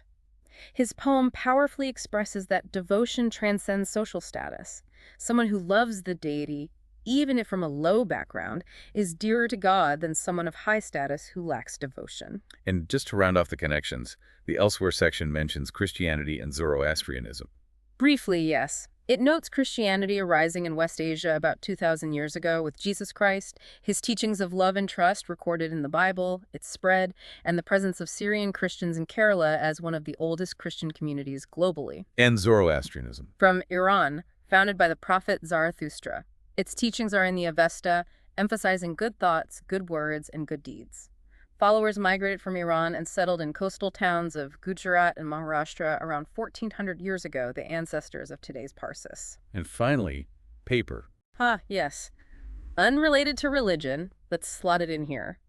His poem powerfully expresses that devotion transcends social status. Someone who loves the deity, even if from a low background, is dearer to God than someone of high status who lacks devotion. And just to round off the connections, the Elsewhere section mentions Christianity and Zoroastrianism. Briefly, yes. It notes Christianity arising in West Asia about 2,000 years ago with Jesus Christ, his teachings of love and trust recorded in the Bible, its spread, and the presence of Syrian Christians in Kerala as one of the oldest Christian communities globally. And Zoroastrianism. From Iran, founded by the prophet Zarathustra. Its teachings are in the Avesta, emphasizing good thoughts, good words, and good deeds. Followers migrated from Iran and settled in coastal towns of Gujarat and Maharashtra around 1,400 years ago, the ancestors of today's Parsis. And finally, paper. Yes. Unrelated to religion, but slotted in here.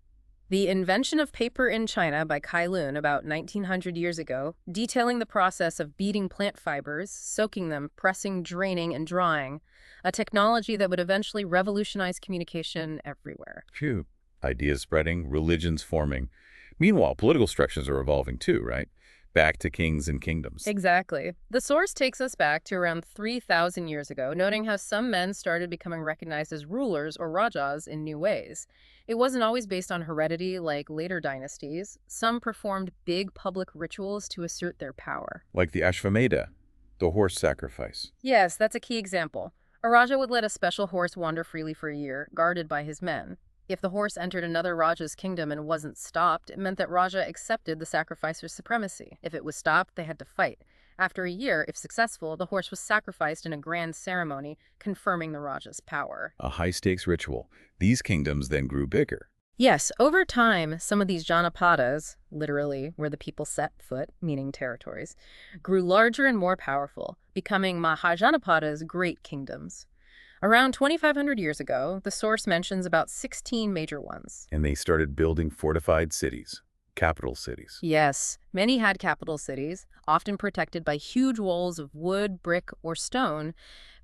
The invention of paper in China by Kai Lun about 1,900 years ago, detailing the process of beating plant fibers, soaking them, pressing, draining, and drying, a technology that would eventually revolutionize communication everywhere. Phew. Ideas spreading, religions forming. Meanwhile, political structures are evolving too, right? Back to kings and kingdoms. Exactly. The source takes us back to around 3,000 years ago, noting how some men started becoming recognized as rulers or rajas in new ways. It wasn't always based on heredity like later dynasties. Some performed big public rituals to assert their power. Like the Ashvamedha, the horse sacrifice. Yes, that's a key example. A raja would let a special horse wander freely for a year, guarded by his men. If the horse entered another Raja's kingdom and wasn't stopped, it meant that Raja accepted the sacrifice for supremacy. If it was stopped, they had to fight. After a year, if successful, the horse was sacrificed in a grand ceremony, confirming the Raja's power. A high-stakes ritual. These kingdoms then grew bigger. Yes, over time, some of these Janapadas, literally where the people set foot, meaning territories, grew larger and more powerful, becoming Mahajanapadas, great kingdoms. Around 2,500 years ago, the source mentions about 16 major ones. And they started building fortified cities, capital cities. Yes, many had capital cities, often protected by huge walls of wood, brick, or stone.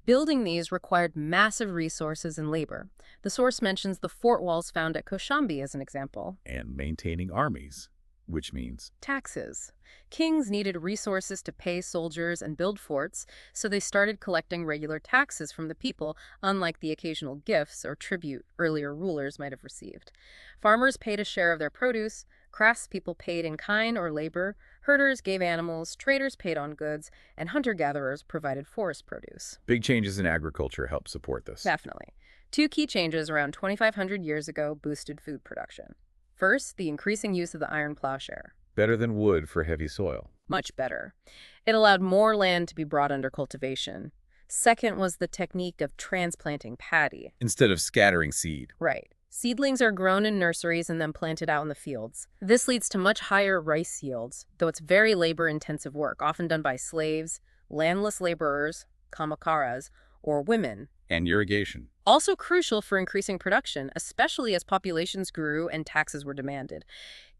Building these required massive resources and labor. The source mentions the fort walls found at Koshambi as an example. And maintaining armies, which means Taxes. Kings needed resources to pay soldiers and build forts, so they started collecting regular taxes from the people, unlike the occasional gifts or tribute earlier rulers might have received. Farmers paid a share of their produce, craftspeople paid in kind or labor, herders gave animals, traders paid on goods, and hunter-gatherers provided forest produce. big changes in agriculture helped support this. Definitely. Two key changes around 2,500 years ago boosted food production. First, the increasing use of the iron plowshare. Better than wood for heavy soil. Much better. It allowed more land to be brought under cultivation. Second was the technique of transplanting paddy. Instead of scattering seed. Right. Seedlings are grown in nurseries and then planted out in the fields. This leads to much higher rice yields, though it's very labor-intensive work, often done by slaves, landless laborers, kamakaras, or women. And irrigation. Also crucial for increasing production, especially as populations grew and taxes were demanded.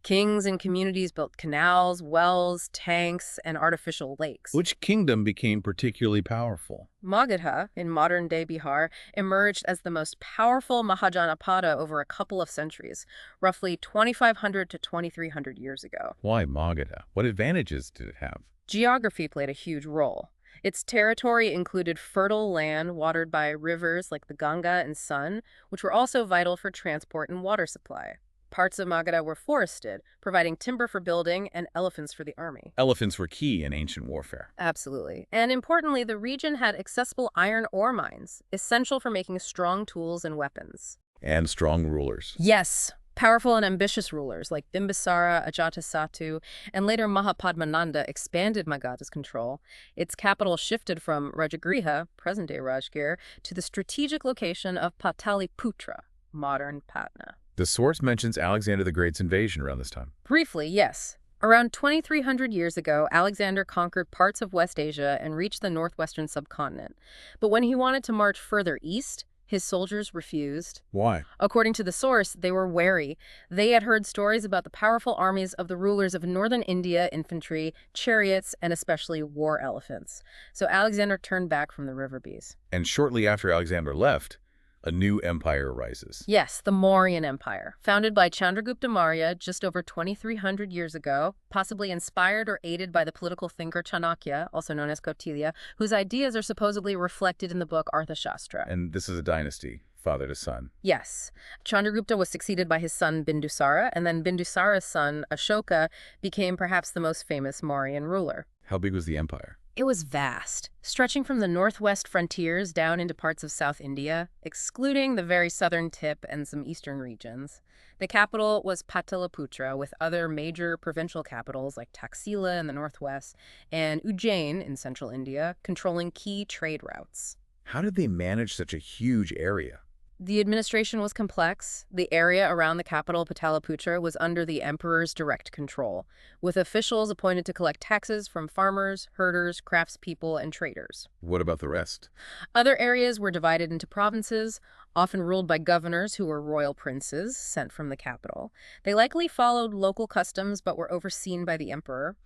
Kings and communities built canals, wells, tanks, and artificial lakes. Which kingdom became particularly powerful? Magadha, in modern-day Bihar, emerged as the most powerful Mahajanapada over a couple of centuries, roughly 2,500 to 2,300 years ago. Why Magadha? What advantages did it have? Geography played a huge role. Its territory included fertile land watered by rivers like the Ganga and Sun, which were also vital for transport and water supply. Parts of Magadha were forested, providing timber for building and elephants for the army. Elephants were key in ancient warfare. Absolutely. And importantly, the region had accessible iron ore mines, essential for making strong tools and weapons. And strong rulers. Yes, powerful and ambitious rulers like Bimbisara, Ajatasattu, and later Mahapadmananda expanded Magadha's control. Its capital shifted from Rajagriha, present-day Rajgir, to the strategic location of Pataliputra, modern Patna. The source mentions Alexander the Great's invasion around this time. Briefly, yes. Around 2,300 years ago, Alexander conquered parts of West Asia and reached the northwestern subcontinent. But when he wanted to march further east, his soldiers refused. Why? According to the source, they were wary. They had heard stories about the powerful armies of the rulers of northern India, infantry, chariots, and especially war elephants. So Alexander turned back from the river bees. And shortly after Alexander left, a new empire arises. Yes, the Mauryan Empire, founded by Chandragupta Maurya just over 2,300 years ago, possibly inspired or aided by the political thinker Chanakya, also known as Kautilya, whose ideas are supposedly reflected in the book Arthashastra. And this is a dynasty, father to son. Yes. Chandragupta was succeeded by his son Bindusara, and then Bindusara's son, Ashoka, became perhaps the most famous Mauryan ruler. How big was the empire? It was vast, stretching from the northwest frontiers down into parts of South India, excluding the very southern tip and some eastern regions. The capital was Pataliputra, with other major provincial capitals like Taxila in the northwest and Ujjain in central India, controlling key trade routes. How did they manage such a huge area? The administration was complex. The area around the capital, Pataliputra, was under the emperor's direct control, with officials appointed to collect taxes from farmers, herders, craftspeople, and traders. What about the rest? Other areas were divided into provinces, often ruled by governors who were royal princes sent from the capital. They likely followed local customs but were overseen by the emperor.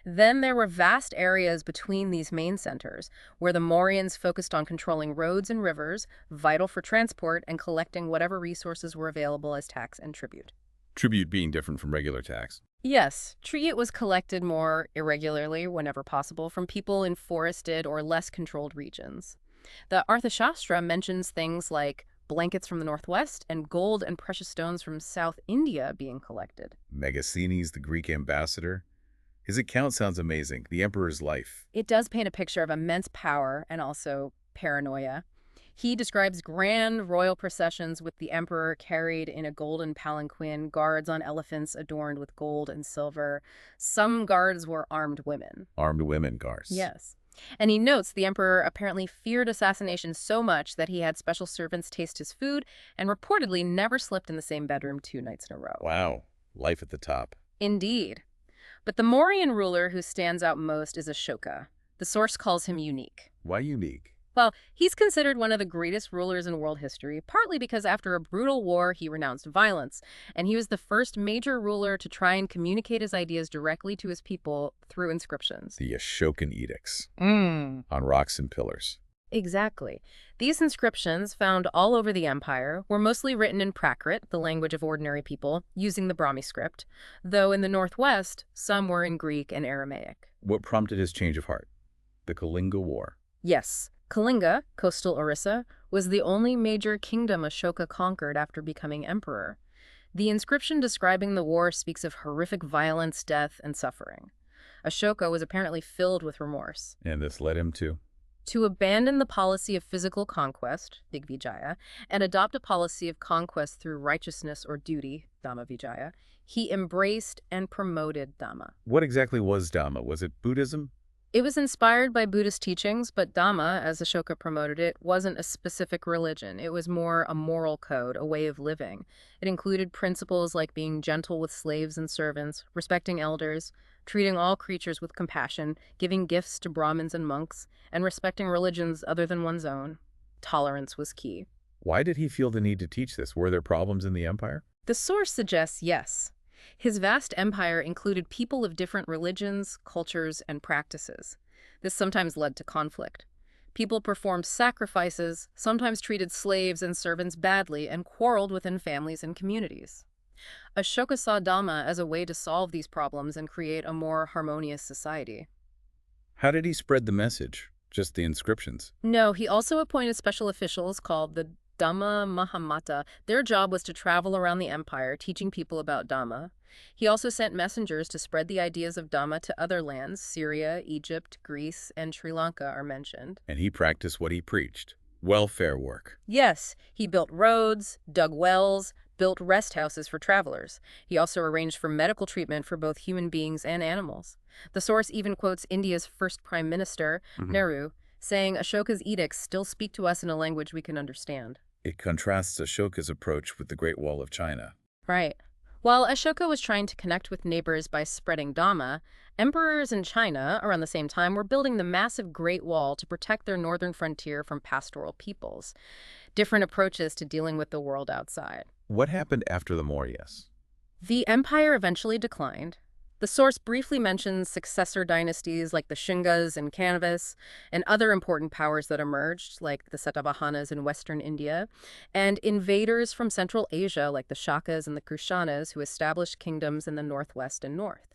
Then there were vast areas between these main centers, where the Mauryans focused on controlling roads and rivers, vital for transport, and collecting whatever resources were available as tax and tribute. Tribute being different from regular tax. Yes, tribute was collected more irregularly whenever possible from people in forested or less controlled regions. The Arthashastra mentions things like blankets from the northwest and gold and precious stones from South India being collected. Megasthenes, the Greek ambassador. His account sounds amazing. The emperor's life. It does paint a picture of immense power and also paranoia. He describes grand royal processions with the emperor carried in a golden palanquin, guards on elephants adorned with gold and silver. Some guards were armed women. Armed women guards. Yes. And he notes the emperor apparently feared assassination so much that he had special servants taste his food and reportedly never slept in the same bedroom 2 nights in a row. Wow. Life at the top. Indeed. But the Mauryan ruler who stands out most is Ashoka. The source calls him unique. Why unique? Well, he's considered one of the greatest rulers in world history, partly because after a brutal war, he renounced violence, and he was the first major ruler to try and communicate his ideas directly to his people through inscriptions. The Ashokan edicts. Mm. On rocks and pillars. Exactly. These inscriptions, found all over the empire, were mostly written in Prakrit, the language of ordinary people, using the Brahmi script, though in the northwest, some were in Greek and Aramaic. What prompted his change of heart? The Kalinga War. Yes. Kalinga, coastal Orissa, was the only major kingdom Ashoka conquered after becoming emperor. The inscription describing the war speaks of horrific violence, death, and suffering. Ashoka was apparently filled with remorse. And this led him To abandon the policy of physical conquest, Digvijaya, and adopt a policy of conquest through righteousness or duty, Dhammavijaya, he embraced and promoted Dhamma. What exactly was Dhamma? Was it Buddhism? It was inspired by Buddhist teachings, but Dhamma, as Ashoka promoted it, wasn't a specific religion. It was more a moral code, a way of living. It included principles like being gentle with slaves and servants, respecting elders, treating all creatures with compassion, giving gifts to Brahmins and monks, and respecting religions other than one's own. Tolerance was key. Why did he feel the need to teach this? Were there problems in the empire? The source suggests yes. His vast empire included people of different religions, cultures, and practices. This sometimes led to conflict. People performed sacrifices, sometimes treated slaves and servants badly, and quarreled within families and communities. Ashoka saw Dhamma as a way to solve these problems and create a more harmonious society. How did he spread the message? Just the inscriptions? No, he also appointed special officials called the Dhamma Mahamata. Their job was to travel around the empire, teaching people about Dhamma. He also sent messengers to spread the ideas of Dhamma to other lands. Syria, Egypt, Greece, and Sri Lanka are mentioned. And he practiced what he preached. Welfare work. Yes, he built roads, dug wells, built rest houses for travelers. He also arranged for medical treatment for both human beings and animals. The source even quotes India's first prime minister, Nehru, saying Ashoka's edicts still speak to us in a language we can understand. It contrasts Ashoka's approach with the Great Wall of China. Right. While Ashoka was trying to connect with neighbors by spreading Dhamma, emperors in China, around the same time, were building the massive Great Wall to protect their northern frontier from pastoral peoples. Different approaches to dealing with the world outside. What happened after the Mauryas? The empire eventually declined. The source briefly mentions successor dynasties like the Shingas and Kanvas, and other important powers that emerged, like the Satavahanas in western India, and invaders from Central Asia like the Shakas and the Kushanas who established kingdoms in the northwest and north.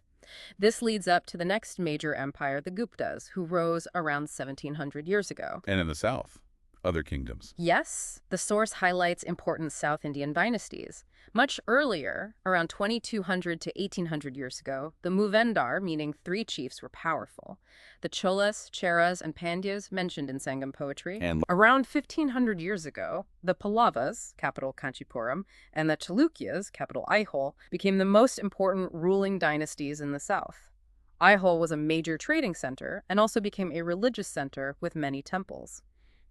This leads up to the next major empire, the Guptas, who rose around 1700 years ago. And in the south, other kingdoms. Yes, the source highlights important South Indian dynasties. Much earlier, around 2200 to 1800 years ago, the Muvendar, meaning three chiefs, were powerful. The Cholas, Cheras, and Pandyas mentioned in Sangam poetry. And Around 1500 years ago, the Pallavas, capital Kanchipuram, and the Chalukyas, capital Aihole, became the most important ruling dynasties in the south. Aihole was a major trading center and also became a religious center with many temples.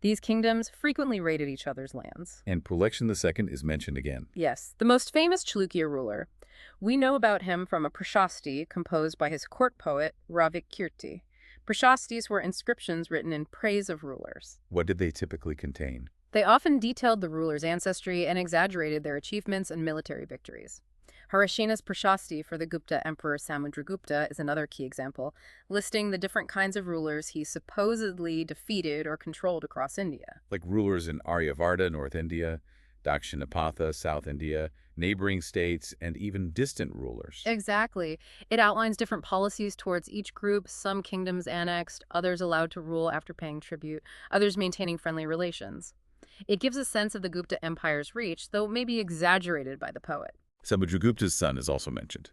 These kingdoms frequently raided each other's lands. And Pulekshin II is mentioned again. Yes, the most famous Chalukya ruler. We know about him from a prashasti composed by his court poet, Ravikirti. Prashastis were inscriptions written in praise of rulers. What did they typically contain? They often detailed the ruler's ancestry and exaggerated their achievements and military victories. Harashina's Prashasti for the Gupta Emperor Samudragupta is another key example, listing the different kinds of rulers he supposedly defeated or controlled across India. Like rulers in Aryavarta, North India, Dakshinapatha, South India, neighboring states, and even distant rulers. Exactly. It outlines different policies towards each group, some kingdoms annexed, others allowed to rule after paying tribute, others maintaining friendly relations. It gives a sense of the Gupta Empire's reach, though maybe exaggerated by the poet. Samudragupta's son is also mentioned,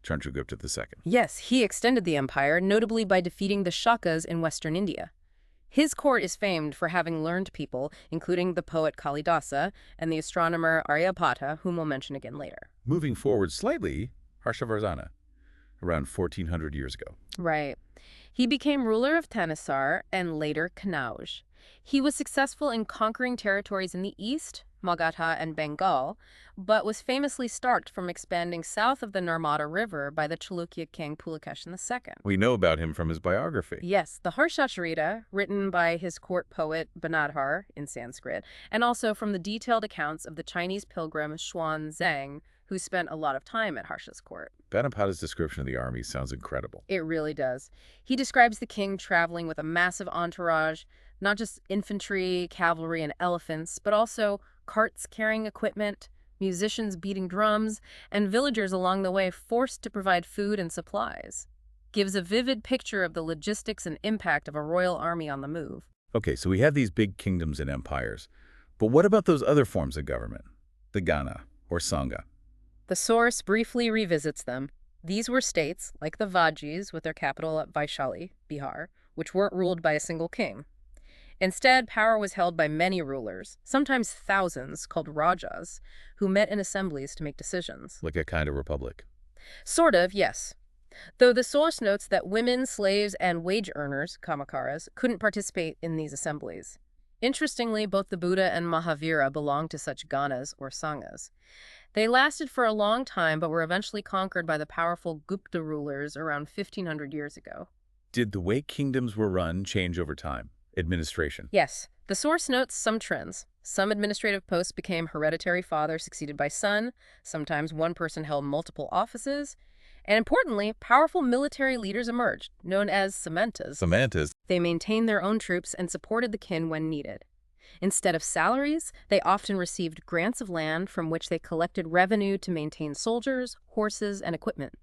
Chandragupta II. Yes, he extended the empire, notably by defeating the Shakas in western India. His court is famed for having learned people, including the poet Kalidasa and the astronomer Aryabhata, whom we'll mention again later. Moving forward slightly, Harshavardhana, around 1400 years ago. Right. He became ruler of Thanisar and later Kanauj. He was successful in conquering territories in the east, Magadha and Bengal, but was famously starved from expanding south of the Narmada River by the Chalukya king Pulakeshin II. We know about him from his biography. Yes, the Harshacharita, written by his court poet Banadhar in Sanskrit, and also from the detailed accounts of the Chinese pilgrim Xuan Zhang, who spent a lot of time at Harsha's court. Banapada's description of the army sounds incredible. It really does. He describes the king traveling with a massive entourage, not just infantry, cavalry, and elephants, but also carts carrying equipment, musicians beating drums, and villagers along the way forced to provide food and supplies. Gives a vivid picture of the logistics and impact of a royal army on the move. Okay, so we have these big kingdoms and empires, but what about those other forms of government? The Gana, or Sangha. The source briefly revisits them. These were states, like the Vajis, with their capital at Vaishali, Bihar, which weren't ruled by a single king. Instead, power was held by many rulers, sometimes thousands, called rajas, who met in assemblies to make decisions. Like a kind of republic. Sort of, yes. Though the source notes that women, slaves, and wage earners, kamakaras, couldn't participate in these assemblies. Interestingly, both the Buddha and Mahavira belonged to such ganas or sanghas. They lasted for a long time, but were eventually conquered by the powerful Gupta rulers around 1500 years ago. Did the way kingdoms were run change over time? Administration. Yes. The source notes some trends. Some administrative posts became hereditary father succeeded by son. Sometimes one person held multiple offices. And importantly, powerful military leaders emerged, known as Samantas. Samantas. They maintained their own troops and supported the kin when needed. Instead of salaries, they often received grants of land from which they collected revenue to maintain soldiers, horses, and equipment.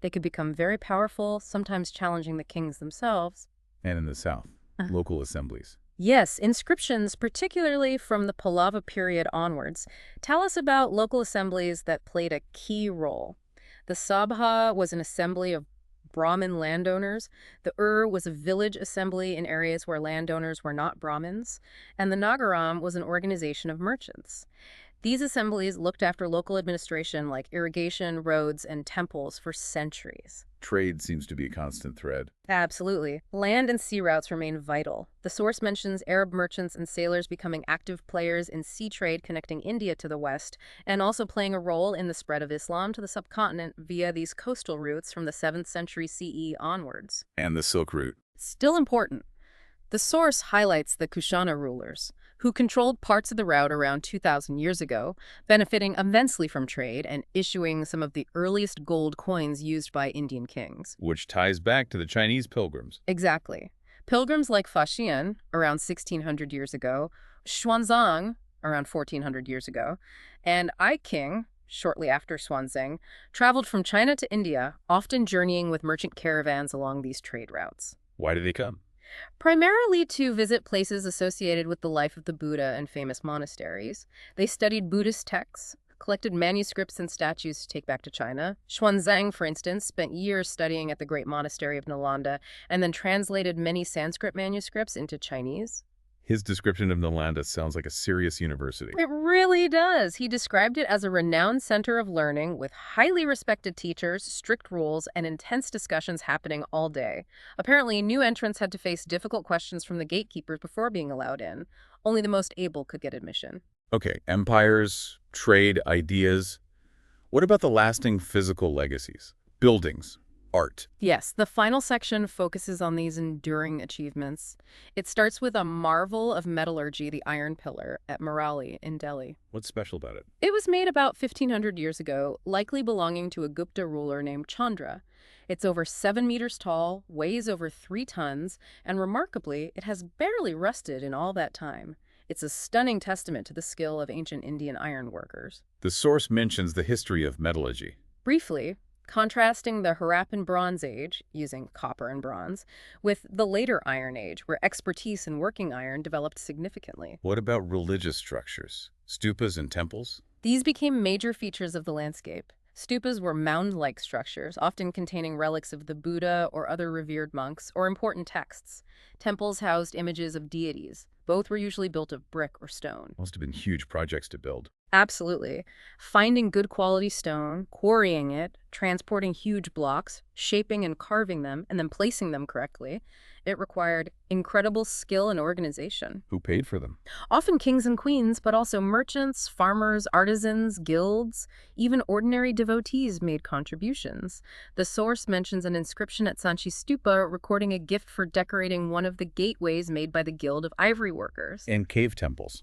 They could become very powerful, sometimes challenging the kings themselves. And in the south, local assemblies. Yes, inscriptions, particularly from the Pallava period onwards, tell us about local assemblies that played a key role. The Sabha was an assembly of Brahmin landowners, the was a village assembly in areas where landowners were not Brahmins, and the Nagaram was an organization of merchants. These assemblies looked after local administration like irrigation, roads, and temples for centuries. Trade seems to be a constant thread. Absolutely. Land and sea routes remain vital. The source mentions Arab merchants and sailors becoming active players in sea trade connecting India to the west, and also playing a role in the spread of Islam to the subcontinent via these coastal routes from the 7th century CE onwards. And the Silk Route. Still important. The source highlights the Kushana rulers, who controlled parts of the route around 2,000 years ago, benefiting immensely from trade and issuing some of the earliest gold coins used by Indian kings. Which ties back to the Chinese pilgrims. Exactly. Pilgrims like Faxian, around 1,600 years ago, Xuanzang, around 1,400 years ago, and I King, shortly after Xuanzang, traveled from China to India, often journeying with merchant caravans along these trade routes. Why did they come? Primarily to visit places associated with the life of the Buddha and famous monasteries. They studied Buddhist texts, collected manuscripts and statues to take back to China. Xuanzang, for instance, spent years studying at the great monastery of Nalanda and then translated many Sanskrit manuscripts into Chinese. His description of Nalanda sounds like a serious university. It really does. He described it as a renowned center of learning with highly respected teachers, strict rules, and intense discussions happening all day. Apparently, new entrants had to face difficult questions from the gatekeepers before being allowed in. Only the most able could get admission. Okay, empires, trade, ideas. What about the lasting physical legacies? Buildings, art. Yes, the final section focuses on these enduring achievements. It starts with a marvel of metallurgy, the Iron Pillar, at Marali in Delhi. What's special about it? It was made about 1,500 years ago, likely belonging to a Gupta ruler named Chandra. It's over 7 meters tall, weighs over 3 tons, and remarkably, it has barely rusted in all that time. It's a stunning testament to the skill of ancient Indian iron workers. The source mentions the history of metallurgy. Briefly, contrasting the Harappan Bronze Age, using copper and bronze, with the later Iron Age, where expertise in working iron developed significantly. What about religious structures? Stupas and temples? These became major features of the landscape. Stupas were mound-like structures, often containing relics of the Buddha or other revered monks, or important texts. Temples housed images of deities. Both were usually built of brick or stone. Must have been huge projects to build. Absolutely. Finding good quality stone, quarrying it, transporting huge blocks, shaping and carving them, and then placing them correctly, it required incredible skill and organization. Who paid for them? Often kings and queens, but also merchants, farmers, artisans, guilds, even ordinary devotees made contributions. The source mentions an inscription at Sanchi Stupa recording a gift for decorating one of the gateways made by the Guild of Ivory Workers. And cave temples,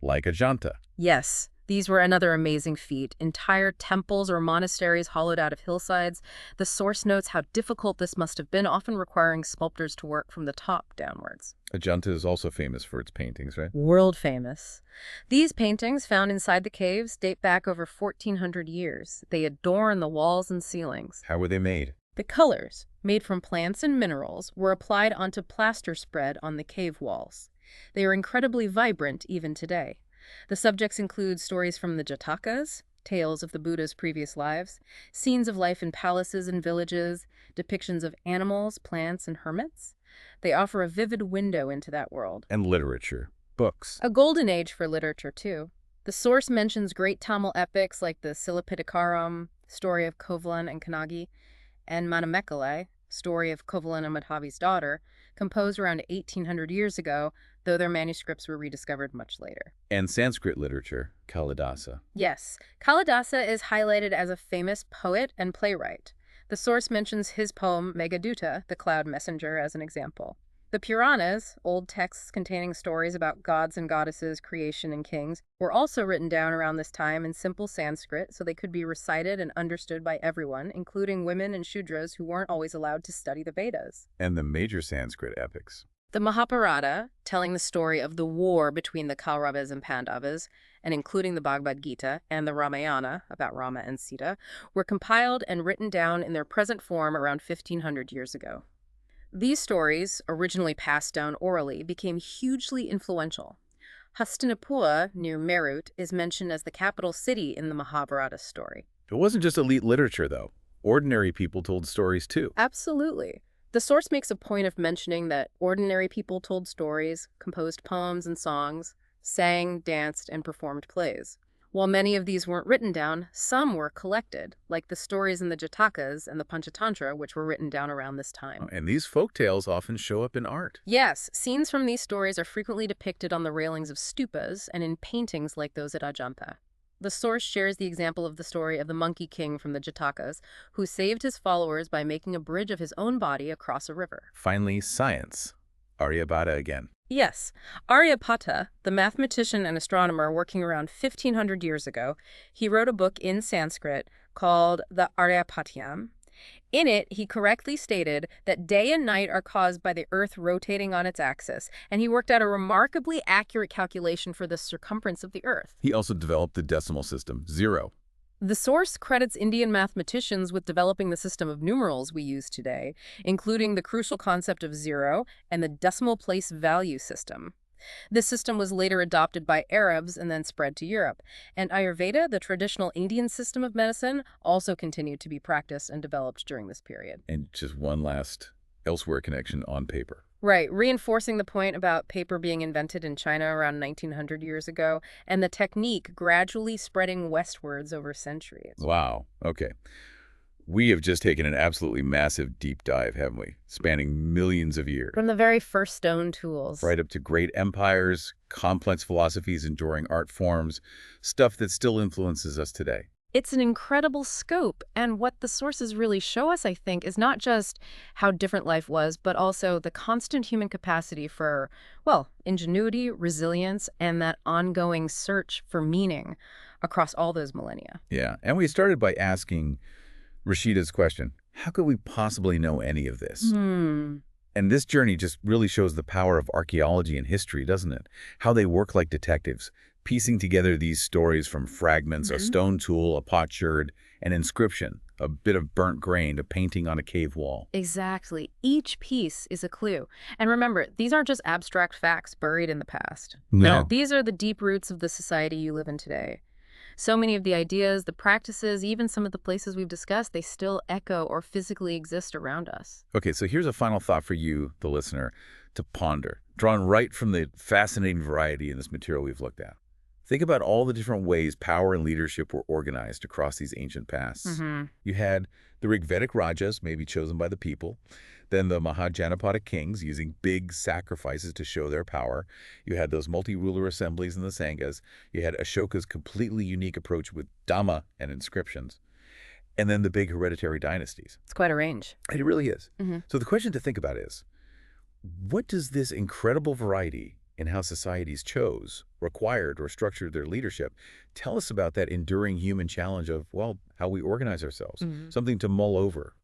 like Ajanta. Yes. These were another amazing feat. Entire temples or monasteries hollowed out of hillsides. The source notes how difficult this must have been, often requiring sculptors to work from the top downwards. Ajanta is also famous for its paintings, right? World famous. These paintings, found inside the caves, date back over 1,400 years. They adorn the walls and ceilings. How were they made? The colors, made from plants and minerals, were applied onto plaster spread on the cave walls. They are incredibly vibrant even today. The subjects include stories from the Jatakas, tales of the Buddha's previous lives, scenes of life in palaces and villages, depictions of animals, plants, and hermits. They offer a vivid window into that world. And literature, books. A golden age for literature, too. The source mentions great Tamil epics like the Silapitikaram, story of Kovalan and Kannagi, and Manamekalai, story of Kovalan and Madhavi's daughter, composed around 1,800 years ago, though their manuscripts were rediscovered much later. And Sanskrit literature, Kalidasa. Yes, Kalidasa is highlighted as a famous poet and playwright. The source mentions his poem Meghaduta, the Cloud Messenger, as an example. The Puranas, old texts containing stories about gods and goddesses, creation, and kings, were also written down around this time in simple Sanskrit so they could be recited and understood by everyone, including women and Shudras who weren't always allowed to study the Vedas. And the major Sanskrit epics. The Mahabharata, telling the story of the war between the Kauravas and Pandavas, and including the Bhagavad Gita, and the Ramayana, about Rama and Sita, were compiled and written down in their present form around 1,500 years ago. These stories, originally passed down orally, became hugely influential. Hastinapur, near Meerut, is mentioned as the capital city in the Mahabharata story. It wasn't just elite literature, though. Ordinary people told stories, too. Absolutely. The source makes a point of mentioning that ordinary people told stories, composed poems and songs, sang, danced, and performed plays. While many of these weren't written down, some were collected, like the stories in the Jatakas and the Panchatantra, which were written down around this time. And these folk tales often show up in art. Yes, scenes from these stories are frequently depicted on the railings of stupas and in paintings like those at Ajanta. The source shares the example of the story of the Monkey King from the Jatakas, who saved his followers by making a bridge of his own body across a river. Finally, science. Aryabhata again. Yes, Aryabhata, the mathematician and astronomer working around 1500 years ago, he wrote a book in Sanskrit called the Aryabhatiyam. In it, he correctly stated that day and night are caused by the Earth rotating on its axis, and he worked out a remarkably accurate calculation for the circumference of the Earth. He also developed the decimal system, 0. The source credits Indian mathematicians with developing the system of numerals we use today, including the crucial concept of zero and the decimal place value system. This system was later adopted by Arabs and then spread to Europe. And Ayurveda, the traditional Indian system of medicine, also continued to be practiced and developed during this period. And just one last elsewhere connection on paper. Right, reinforcing the point about paper being invented in China around 1900 years ago, and the technique gradually spreading westwards over centuries. Wow. Okay. We have just taken an absolutely massive deep dive, haven't we? Spanning millions of years. From the very first stone tools. Right up to great empires, complex philosophies, enduring art forms, stuff that still influences us today. It's an incredible scope, and what the sources really show us, I think, is not just how different life was, but also the constant human capacity for, well, ingenuity, resilience, and that ongoing search for meaning across all those millennia. Yeah, and we started by asking Rashida's question, how could we possibly know any of this? And this journey just really shows the power of archaeology and history, doesn't it? How they work like detectives, piecing together these stories from fragments, a stone tool, a potsherd, an inscription, a bit of burnt grain, a painting on a cave wall. Exactly. Each piece is a clue. And remember, these aren't just abstract facts buried in the past. No. These are the deep roots of the society you live in today. So many of the ideas, the practices, even some of the places we've discussed, they still echo or physically exist around us. Okay, so here's a final thought for you, the listener, to ponder, drawn right from the fascinating variety in this material we've looked at. Think about all the different ways power and leadership were organized across these ancient pasts. You had the Rigvedic Rajas, maybe chosen by the people, then the Mahajanapada kings using big sacrifices to show their power. You had those multi-ruler assemblies in the Sanghas. You had Ashoka's completely unique approach with Dhamma and inscriptions. And then the big hereditary dynasties. It's quite a range. It really is. So the question to think about is, what does this incredible variety in how societies chose, required, or structured their leadership tell us about that enduring human challenge of, well, how we organize ourselves? Something to mull over.